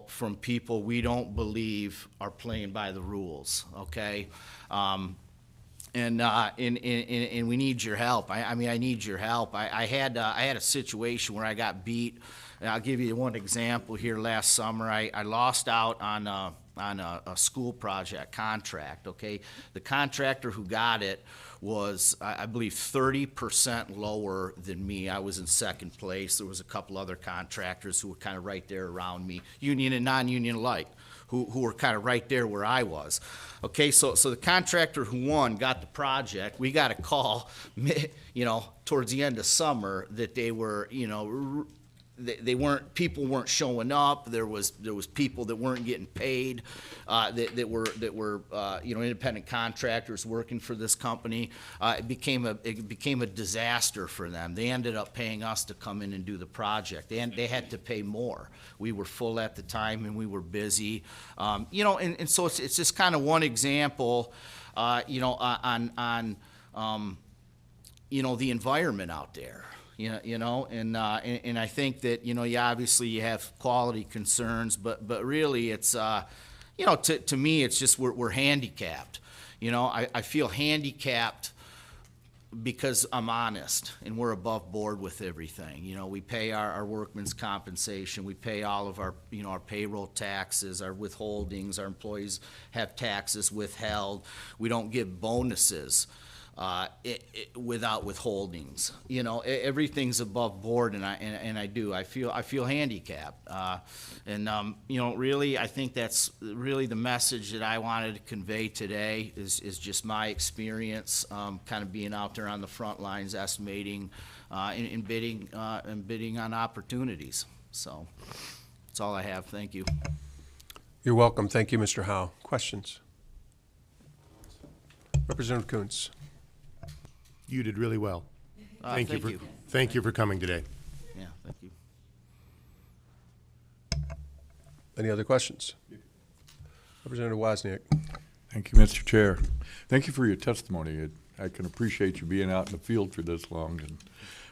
from people we don't believe are playing by the rules. Okay. And we need your help. I need your help. I had a situation where I got beat. And I'll give you one example here. Last summer, I lost out on a school project contract. Okay, the contractor who got it was, I believe, 30% lower than me. I was in second place. There was a couple other contractors who were kind of right there around me, union and non-union alike, who were kind of right there where I was. Okay, so the contractor who won got the project. We got a call, towards the end of summer that they were, people weren't showing up. There was people that weren't getting paid, that were independent contractors working for this company. It became a disaster for them. They ended up paying us to come in and do the project. They had to pay more. We were full at the time and we were busy. And so it's just kind of one example, on the environment out there. And I think that, you have quality concerns, but really it's, to me, it's just we're handicapped. I feel handicapped because I'm honest and we're above board with everything. We pay our workman's compensation, we pay all of our, our payroll taxes, our withholdings, our employees have taxes withheld. We don't give bonuses without withholdings. Everything's above board, and I feel handicapped. Really, I think that's really the message that I wanted to convey today is just my experience, kind of being out there on the front lines, estimating, and bidding on opportunities. So that's all I have. Thank you. You're welcome. Thank you, Mr. Howe. Questions? Representative Kuntz. You did really well. Thank you. Thank you for coming today. Yeah, thank you. Any other questions? Representative Wozniak. Thank you, Mr. Chair. Thank you for your testimony. I can appreciate you being out in the field for this long.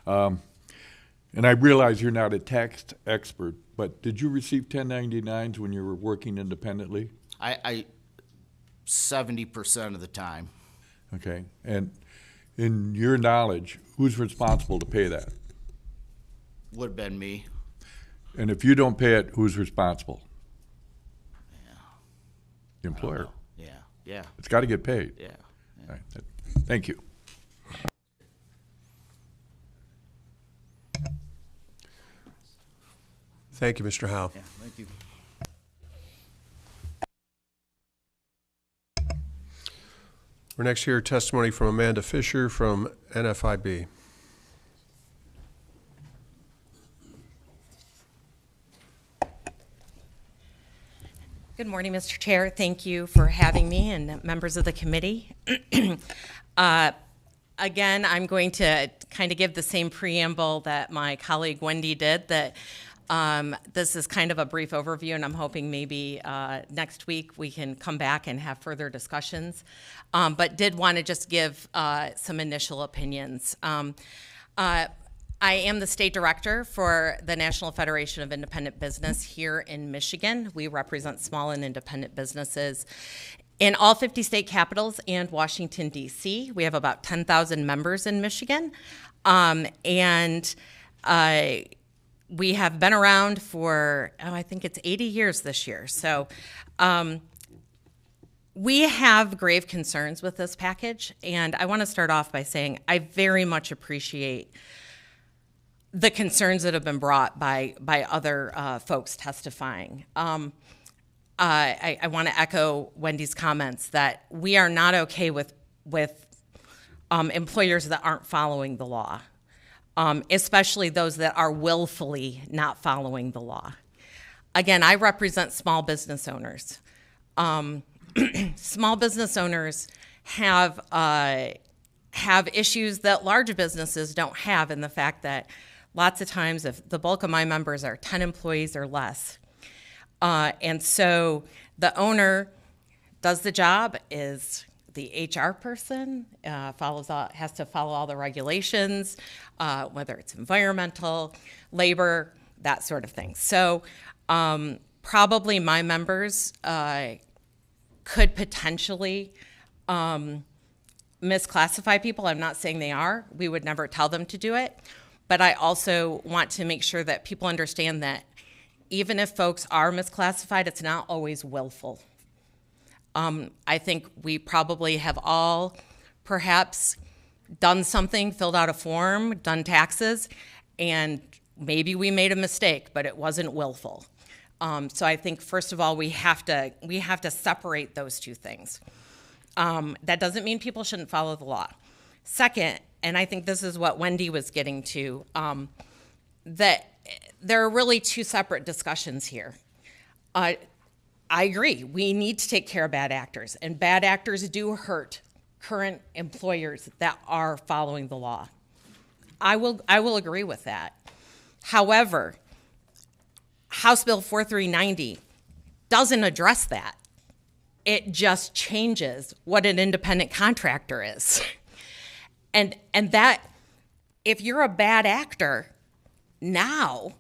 And I realize you're not a tax expert, but did you receive 1099s when you were working independently? I 70% of the time. Okay. And in your knowledge, who's responsible to pay that? Would have been me. And if you don't pay it, who's responsible? Yeah. The employer. Yeah. It's got to get paid. Yeah. All right. Thank you. Thank you, Mr. Howe. Yeah, thank you. We're next hear testimony from Amanda Fisher from NFIB. Good morning, Mr. Chair. Thank you for having me and members of the committee. Again, I'm going to kind of give the same preamble that my colleague Wendy did, that this is kind of a brief overview, and I'm hoping maybe next week we can come back and have further discussions. But did want to just give some initial opinions. I am the state director for the National Federation of Independent Business here in Michigan. We represent small and independent businesses in all 50 state capitals and Washington, D.C. We have about 10,000 members in Michigan. And we have been around for, I think it's 80 years this year. So we have grave concerns with this package. And I want to start off by saying I very much appreciate the concerns that have been brought by other folks testifying. I want to echo Wendy's comments that we are not okay with employers that aren't following the law, especially those that are willfully not following the law. Again, I represent small business owners. Small business owners have issues that large businesses don't have, in the fact that lots of times, if the bulk of my members are 10 employees or less, and so the owner does the job, is the HR person, has to follow all the regulations, whether it's environmental, labor, that sort of thing. So probably my members could potentially misclassify people. I'm not saying they are. We would never tell them to do it. But I also want to make sure that people understand that even if folks are misclassified, it's not always willful. I think we probably have all perhaps done something, filled out a form, done taxes, and maybe we made a mistake, but it wasn't willful. So I think, first of all, we have to separate those two things. That doesn't mean people shouldn't follow the law. Second, and I think this is what Wendy was getting to, that there are really two separate discussions here. I agree, we need to take care of bad actors, and bad actors do hurt current employers that are following the law. I will agree with that. However, House Bill 4390 doesn't address that. It just changes what an independent contractor is. And that, if you're a bad actor now,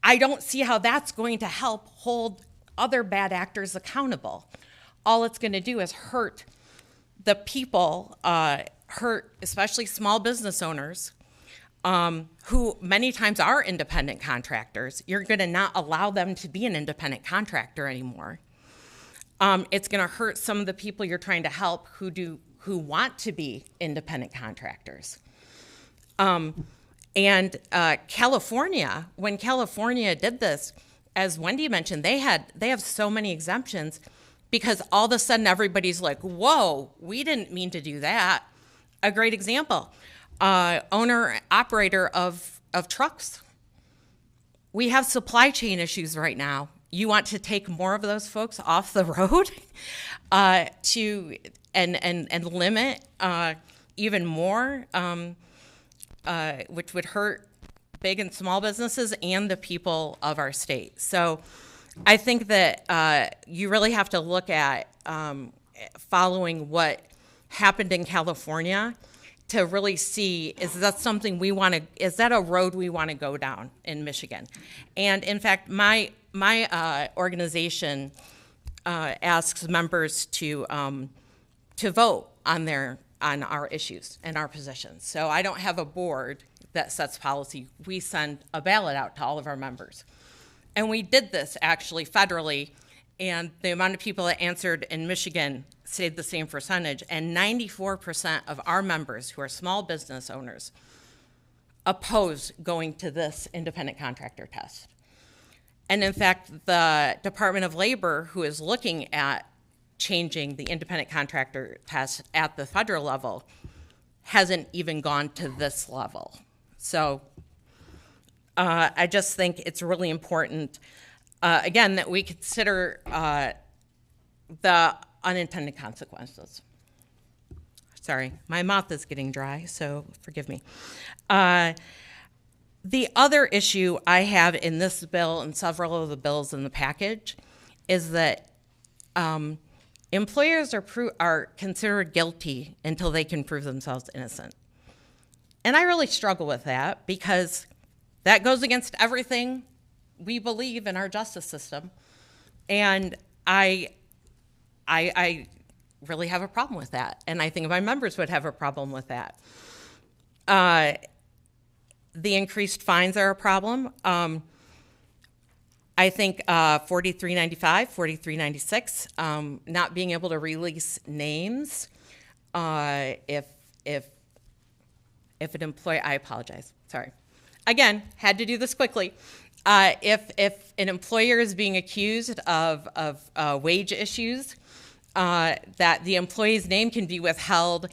I don't see how that's going to help hold other bad actors accountable. All it's going to do is hurt the people, hurt especially small business owners, who many times are independent contractors. You're going to not allow them to be an independent contractor anymore. It's going to hurt some of the people you're trying to help who want to be independent contractors. And California, when California did this, as Wendy mentioned, they have so many exemptions because all of a sudden everybody's like, whoa, we didn't mean to do that. A great example, owner, operator of trucks. We have supply chain issues right now. You want to take more of those folks off the road and limit even more, which would hurt big and small businesses and the people of our state. So I think that you really have to look at following what happened in California to really see, is that something we want to, is that a road we want to go down in Michigan? And in fact, my organization asks members to vote on our issues and our positions. So I don't have a board that sets policy. We send a ballot out to all of our members. And we did this actually federally, and the amount of people that answered in Michigan stayed the same percentage, and 94% of our members who are small business owners oppose going to this independent contractor test. And in fact, the Department of Labor, who is looking at changing the independent contractor test at the federal level, hasn't even gone to this level. So I just think it's really important, again, that we consider the unintended consequences. Sorry, my mouth is getting dry, so forgive me. The other issue I have in this bill and several of the bills in the package is that employers are considered guilty until they can prove themselves innocent. And I really struggle with that because that goes against everything we believe in our justice system. And I really have a problem with that. And I think my members would have a problem with that. The increased fines are a problem. I think 4395, 4396, not being able to release names if an employee, I apologize, sorry. again, had to do this quickly. If an employer is being accused of wage issues, that the employee's name can be withheld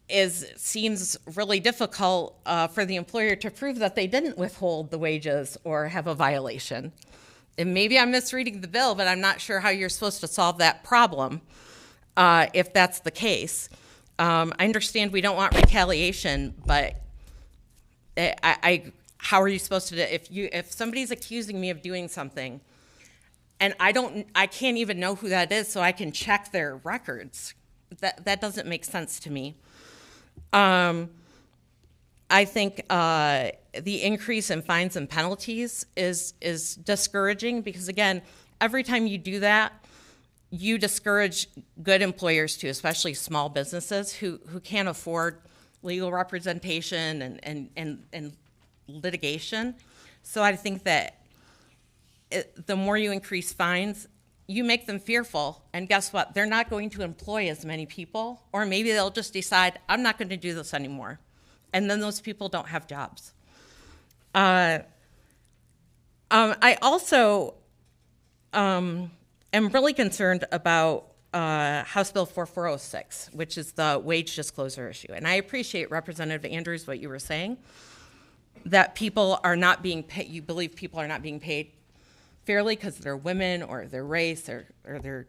seems really difficult for the employer to prove that they didn't withhold the wages or have a violation. And maybe I'm misreading the bill, but I'm not sure how you're supposed to solve that problem if that's the case. I understand we don't want retaliation, but how are you supposed to if somebody's accusing me of doing something and I can't even know who that is so I can check their records? That doesn't make sense to me. I think the increase in fines and penalties is discouraging because, again, every time you do that, you discourage good employers too, especially small businesses who can't afford legal representation and litigation. So I think that the more you increase fines, you make them fearful, and guess what? They're not going to employ as many people, or maybe they'll just decide, I'm not going to do this anymore. And then those people don't have jobs. I also am really concerned about House Bill 4406, which is the wage disclosure issue. And I appreciate, Representative Andrews, what you were saying, that people are not being paid, you believe people are not being paid fairly because they're women or their race or their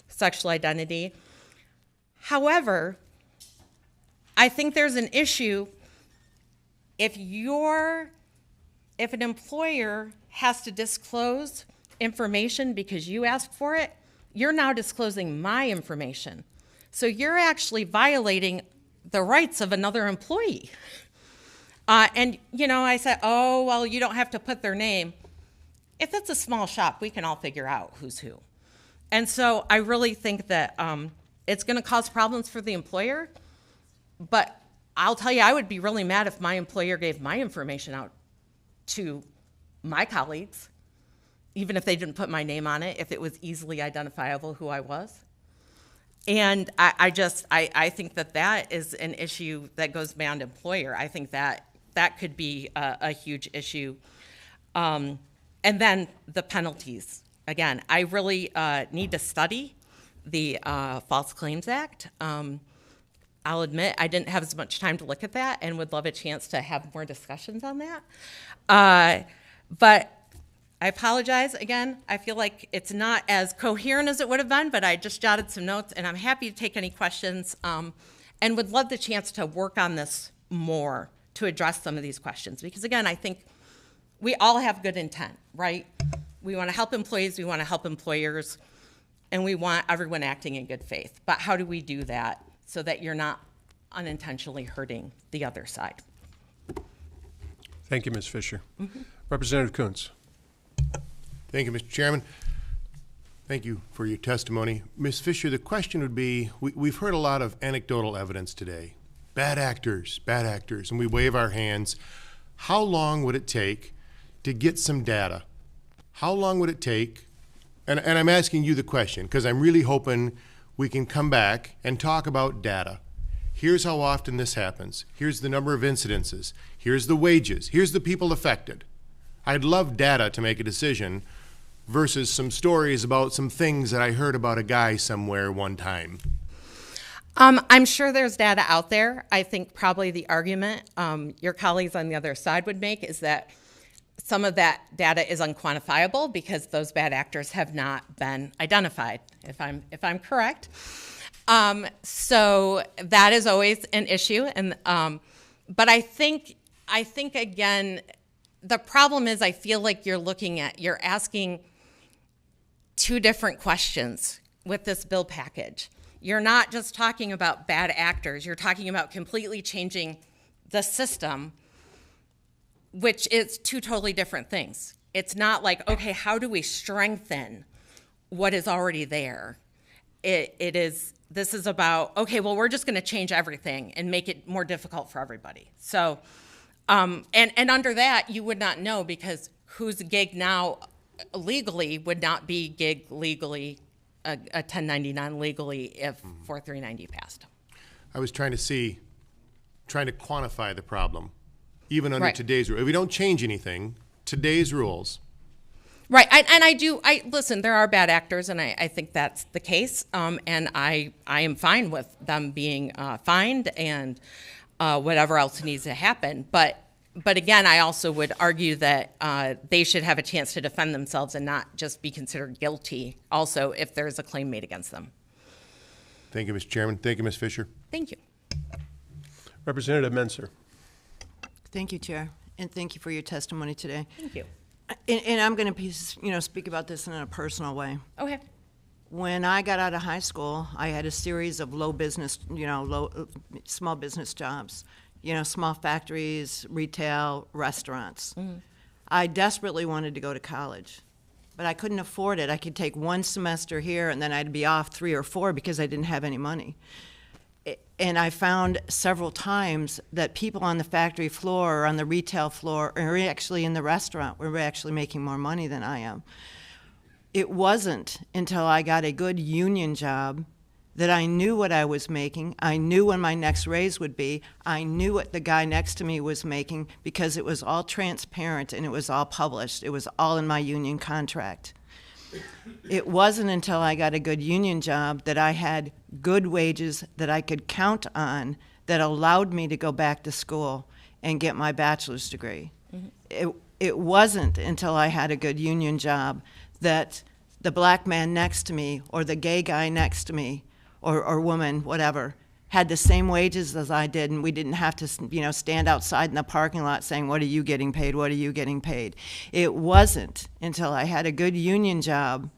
sexual identity. However, I think there's an issue if an employer has to disclose information because you asked for it, you're now disclosing my information. So you're actually violating the rights of another employee. And, I said, oh, well, you don't have to put their name. If it's a small shop, we can all figure out who's who. And so I really think that it's going to cause problems for the employer. But I'll tell you, I would be really mad if my employer gave my information out to my colleagues, even if they didn't put my name on it, if it was easily identifiable who I was. And I think that is an issue that goes beyond employer. I think that could be a huge issue. And then the penalties. Again, I really need to study the False Claims Act. I'll admit I didn't have as much time to look at that and would love a chance to have more discussions on that. But I apologize again. I feel like it's not as coherent as it would have been, but I just jotted some notes, and I'm happy to take any questions and would love the chance to work on this more to address some of these questions. Because again, I think we all have good intent, right? We want to help employees, we want to help employers, and we want everyone acting in good faith. But how do we do that so that you're not unintentionally hurting the other side? Thank you, Ms. Fisher. Representative Kuntz. Thank you, Mr. Chairman. Thank you for your testimony. Ms. Fisher, the question would be, we've heard a lot of anecdotal evidence today. Bad actors, and we wave our hands. How long would it take to get some data? How long would it take, and I'm asking you the question because I'm really hoping we can come back and talk about data. Here's how often this happens. Here's the number of incidences. Here's the wages. Here's the people affected. I'd love data to make a decision versus some stories about some things that I heard about a guy somewhere one time. I'm sure there's data out there. I think probably the argument your colleagues on the other side would make is that some of that data is unquantifiable because those bad actors have not been identified, if I'm correct. So that is always an issue, and but I think again, the problem is I feel like you're asking two different questions with this bill package. You're not just talking about bad actors, you're talking about completely changing the system, which is two totally different things. It's not like, okay, how do we strengthen what is already there? This is about, okay, well, we're just gonna change everything and make it more difficult for everybody. So, and under that, you would not know because whose gig now legally would not be gig legally, a 1099 legally if 4390 passed. I was trying to quantify the problem. even under Right. today's rule. If we don't change anything, today's rules, Right, listen, there are bad actors, and I think that's the case, and I am fine with them being fined and whatever else needs to happen, but again, I also would argue that they should have a chance to defend themselves and not just be considered guilty also if there's a claim made against them. thank you, Mr. Chairman. Thank you, Ms. Fisher. Thank you. Representative Menser. Thank you, Chair, and thank you for your testimony today. Thank you. And I'm going to, speak about this in a personal way. Okay. When I got out of high school, I had a series of small business jobs, small factories, retail, restaurants. Mm-hmm. I desperately wanted to go to college, but I couldn't afford it. I could take one semester here, and then I'd be off 3 or 4 because I didn't have any money. And I found several times that people on the factory floor or on the retail floor or actually in the restaurant were actually making more money than I am. It wasn't until I got a good union job that I knew what I was making. I knew when my next raise would be. I knew what the guy next to me was making because it was all transparent and it was all published. It was all in my union contract. It wasn't until I got a good union job that I had good wages that I could count on that allowed me to go back to school and get my bachelor's degree. Mm-hmm. It wasn't until I had a good union job that the black man next to me or the gay guy next to me or woman, whatever, had the same wages as I did, and we didn't have to, stand outside in the parking lot saying, what are you getting paid, what are you getting paid? It wasn't until I had a good union job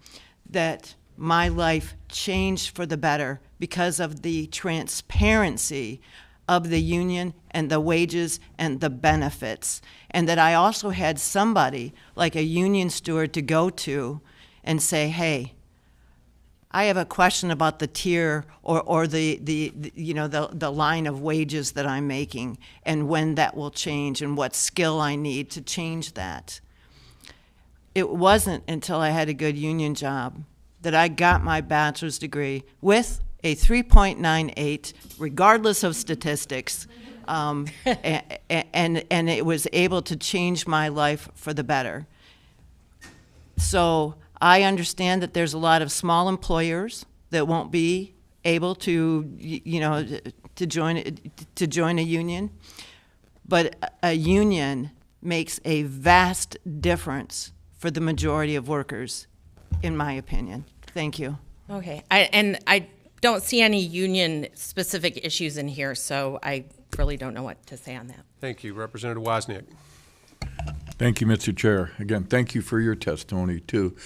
that my life changed for the better because of the transparency of the union and the wages and the benefits, and that I also had somebody like a union steward to go to and say, hey, I have a question about the tier or the line of wages that I'm making and when that will change and what skill I need to change that. It wasn't until I had a good union job that I got my bachelor's degree with a 3.98, regardless of statistics, and it was able to change my life for the better. So I understand that there's a lot of small employers that won't be able to, to join a union, but a union makes a vast difference for the majority of workers, in my opinion. Thank you. Okay, I don't see any union-specific issues in here, so I really don't know what to say on that. Thank you. Representative Wozniak. Thank you, Mr. Chair. Again, thank you for your testimony, too.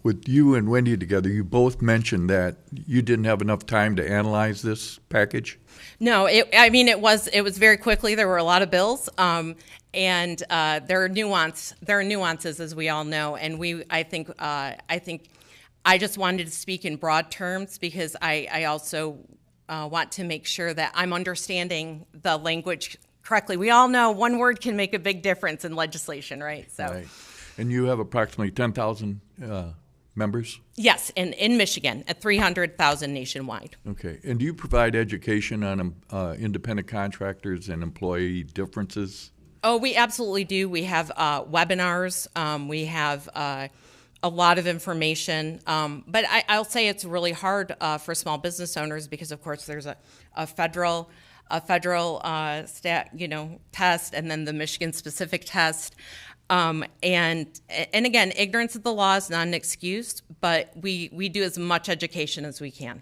With you and Wendy together, you both mentioned that you didn't have enough time to analyze this package. No, it was very quickly. There were a lot of bills, and there are nuances, as we all know. And I think I just wanted to speak in broad terms because I also want to make sure that I'm understanding the language correctly. We all know one word can make a big difference in legislation, right? So, right. And you have approximately 10,000 members? Yes, in Michigan, at 300,000 nationwide. Okay. And do you provide education on independent contractors and employee differences? Oh, we absolutely do. We have webinars. We have a lot of information. But I'll say it's really hard for small business owners because, of course, there's a federal test, and then the Michigan-specific test. And again, ignorance of the law is not an excuse, but we do as much education as we can.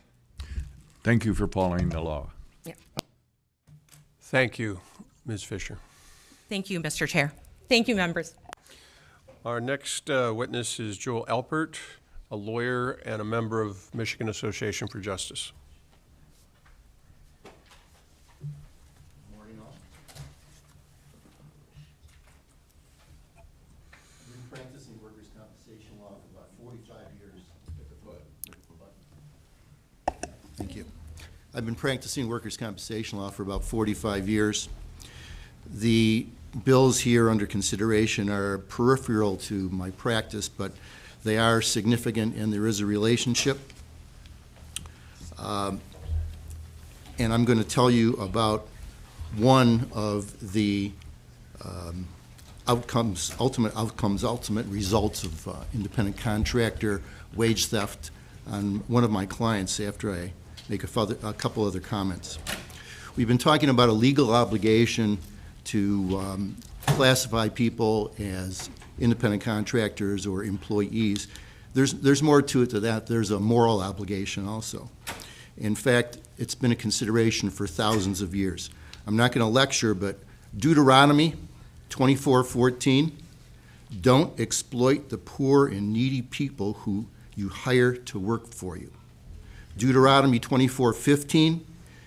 Thank you for following the law. Yeah. Thank you, Ms. Fisher. Thank you, Mr. Chair. Thank you, members. Our next witness is Joel Alpert, a lawyer and a member of Michigan Association for Justice. Practicing workers' compensation law for about 45 years. Thank you. I've been practicing workers' compensation law for about 45 years. The bills here under consideration are peripheral to my practice, but they are significant and there is a relationship. And I'm going to tell you about one of the ultimate results of independent contractor wage theft on one of my clients after I make a couple other comments. We've been talking about a legal obligation to classify people as independent contractors or employees. There's more to it than that. There's a moral obligation also. In fact, it's been a consideration for thousands of years. I'm not going to lecture, but Deuteronomy 24:14, don't exploit the poor and needy people who you hire to work for you. Deuteronomy 24:15,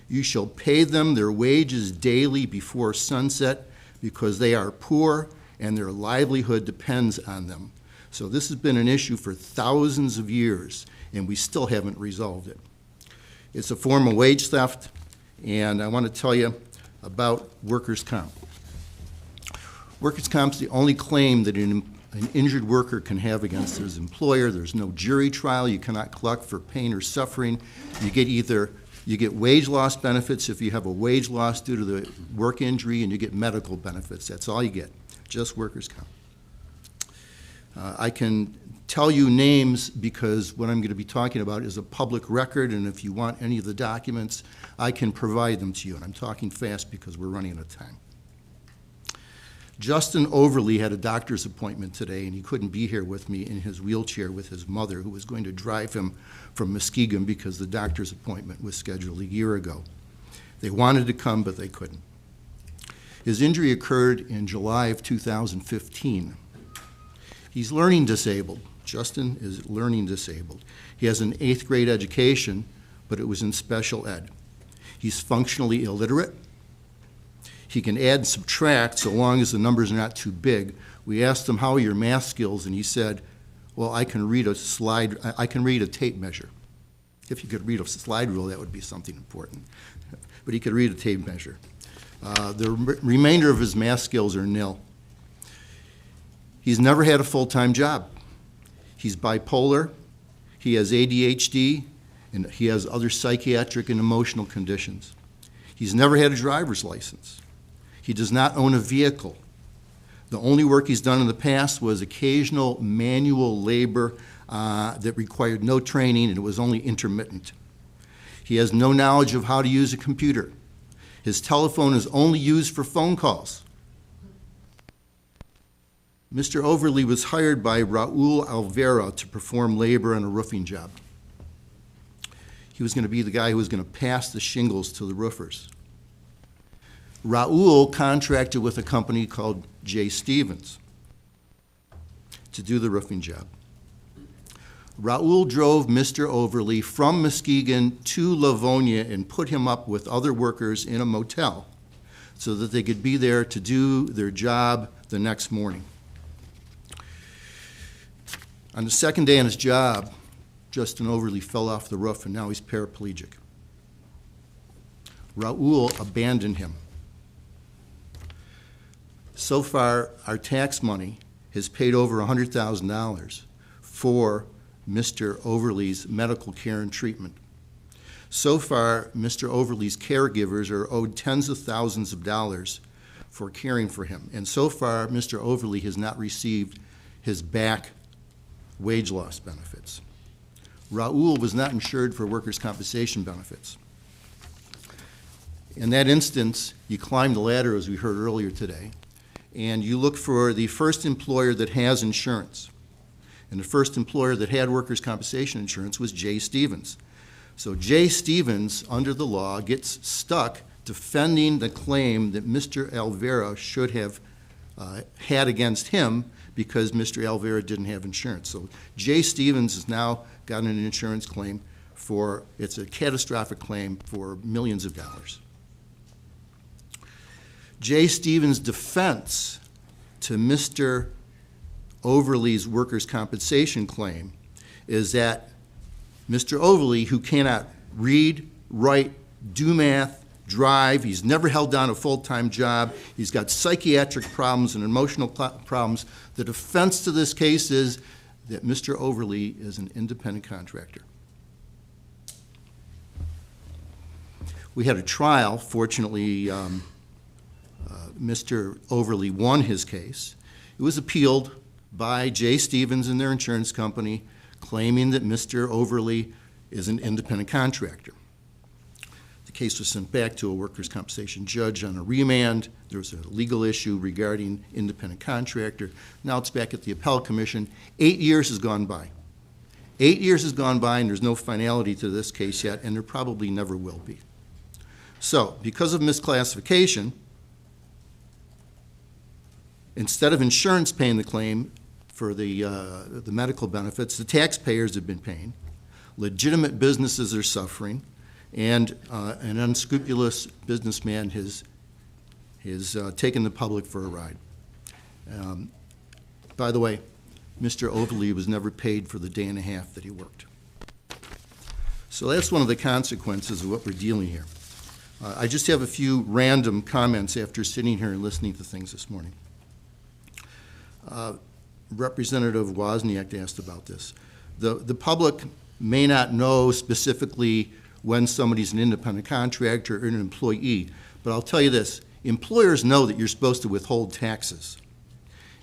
you shall pay them their wages daily before sunset because they are poor and their livelihood depends on them. So this has been an issue for thousands of years, and we still haven't resolved it. It's a form of wage theft, and I want to tell you about workers' comp. Workers' comp is the only claim that an injured worker can have against his employer. There's no jury trial. You cannot collect for pain or suffering. You get wage loss benefits if you have a wage loss due to the work injury, and you get medical benefits. That's all you get, just workers' comp. I can tell you names because what I'm going to be talking about is a public record, and if you want any of the documents, I can provide them to you. And I'm talking fast because we're running out of time. Justin Overly had a doctor's appointment today, and he couldn't be here with me in his wheelchair with his mother, who was going to drive him from Muskegon because the doctor's appointment was scheduled a year ago. They wanted to come, but they couldn't. His injury occurred in July of 2015. He's learning disabled. Justin is learning disabled. He has an 8th grade education, but it was in special ed. He's functionally illiterate. He can add and subtract so long as the numbers are not too big. We asked him, how are your math skills? And he said, well, I can read a tape measure. If he could read a slide rule, that would be something important. But he could read a tape measure. The remainder of his math skills are nil. He's never had a full-time job. He's bipolar, he has ADHD, and he has other psychiatric and emotional conditions. He's never had a driver's license. He does not own a vehicle. The only work he's done in the past was occasional manual labor that required no training, and it was only intermittent. He has no knowledge of how to use a computer. His telephone is only used for phone calls. Mr. Overly was hired by Raul Alvera to perform labor on a roofing job. He was going to be the guy who was going to pass the shingles to the roofers. Raul contracted with a company called J. Stevens to do the roofing job. Raul drove Mr. Overly from Muskegon to Livonia and put him up with other workers in a motel so that they could be there to do their job the next morning. On the second day on his job, Justin Overly fell off the roof, and now he's paraplegic. Raul abandoned him. So far, our tax money has paid over $100,000 for Mr. Overly's medical care and treatment. So far, Mr. Overly's caregivers are owed tens of thousands of dollars for caring for him. And so far, Mr. Overly has not received his back wage loss benefits. Raul was not insured for workers' compensation benefits. In that instance, you climb the ladder, as we heard earlier today, and you look for the first employer that has insurance. And the first employer that had workers' compensation insurance was J. Stevens. So J. Stevens, under the law, gets stuck defending the claim that Mr. Alvera should have had against him because Mr. Alvera didn't have insurance. So J. Stevens has now got an insurance claim for, it's a catastrophic claim for millions of dollars. J. Stevens' defense to Mr. Overly's workers' compensation claim is that Mr. Overly, who cannot read, write, do math, drive, he's never held down a full-time job, he's got psychiatric problems and emotional problems. The defense to this case is that Mr. Overly is an independent contractor. We had a trial. Fortunately, Mr. Overly won his case. It was appealed by J. Stevens and their insurance company, claiming that Mr. Overly is an independent contractor. The case was sent back to a workers' compensation judge on a remand. There was a legal issue regarding independent contractor. Now it's back at the Appellate Commission. 8 years has gone by. 8 years has gone by, and there's no finality to this case yet, and there probably never will be. So, because of misclassification, instead of insurance paying the claim for the medical benefits, the taxpayers have been paying. Legitimate businesses are suffering, and an unscrupulous businessman has taken the public for a ride. By the way, Mr. Overly was never paid for the day and a half that he worked. So that's one of the consequences of what we're dealing here. I just have a few random comments after sitting here and listening to things this morning. Representative Wozniak asked about this. The public may not know specifically when somebody's an independent contractor or an employee, but I'll tell you this, employers know that you're supposed to withhold taxes.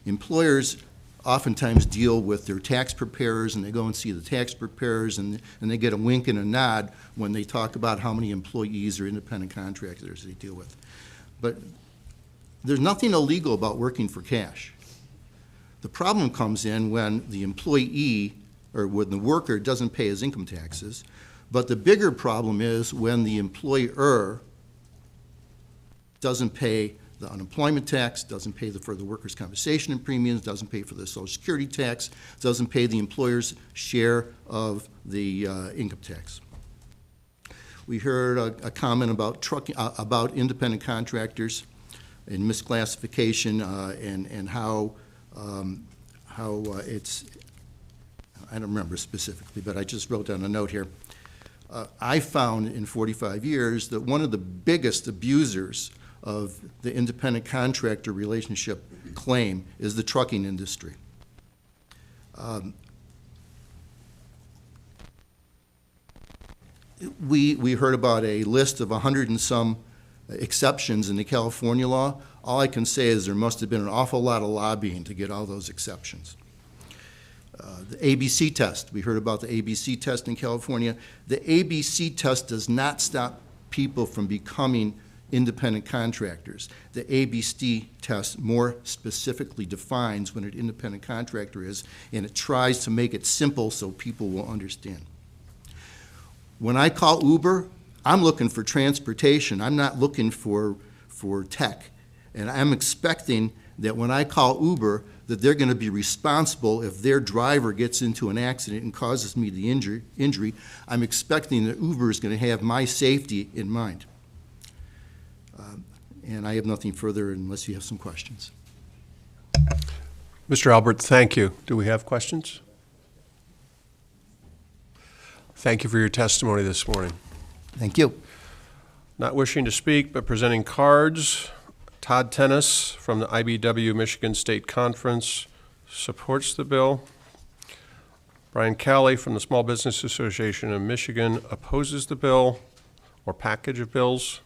Employers oftentimes deal with their tax preparers, and they go and see the tax preparers, and they get a wink and a nod when they talk about how many employees or independent contractors they deal with. But there's nothing illegal about working for cash. The problem comes in when the employee or when the worker doesn't pay his income taxes, but the bigger problem is when the employer doesn't pay the unemployment tax, doesn't pay for the workers' compensation and premiums, doesn't pay for the Social Security tax, doesn't pay the employer's share of the income tax. We heard a comment about trucking, about independent contractors and misclassification and how it's, I don't remember specifically, but I just wrote down a note here. I found in 45 years that one of the biggest abusers of the independent contractor relationship claim is the trucking industry. We heard about a list of 100 and some exceptions in the California law. All I can say is there must have been an awful lot of lobbying to get all those exceptions. The ABC test, we heard about the ABC test in California. The ABC test does not stop people from becoming independent contractors. The ABC test more specifically defines what an independent contractor is, and it tries to make it simple so people will understand. When I call Uber, I'm looking for transportation. I'm not looking for tech. And I'm expecting that when I call Uber, that they're going to be responsible if their driver gets into an accident and causes me the injury. I'm expecting that Uber is going to have my safety in mind. And I have nothing further unless you have some questions. Mr. Albert, thank you. Do we have questions? Thank you for your testimony this morning. Thank you. Not wishing to speak, but presenting cards, Todd Tennis from the IBEW Michigan State Conference supports the bill. Brian Cowley from the Small Business Association of Michigan opposes the bill or package of bills.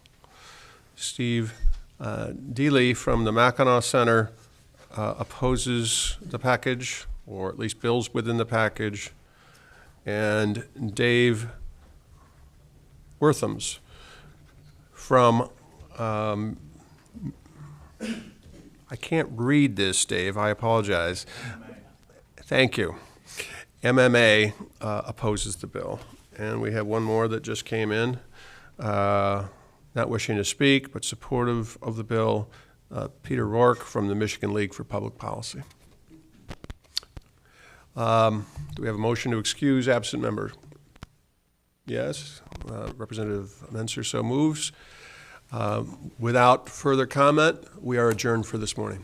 Steve Dealey from the Mackinac Center opposes the package, or at least bills within the package. And Dave Worthams from, I can't read this, Dave, I apologize. Thank you. MMA opposes the bill. And we have one more that just came in. Not wishing to speak, but supportive of the bill, Peter Rourke from the Michigan League for Public Policy. Do we have a motion to excuse absent member? Yes. Representative Menser so moves. Without further comment, we are adjourned for this morning.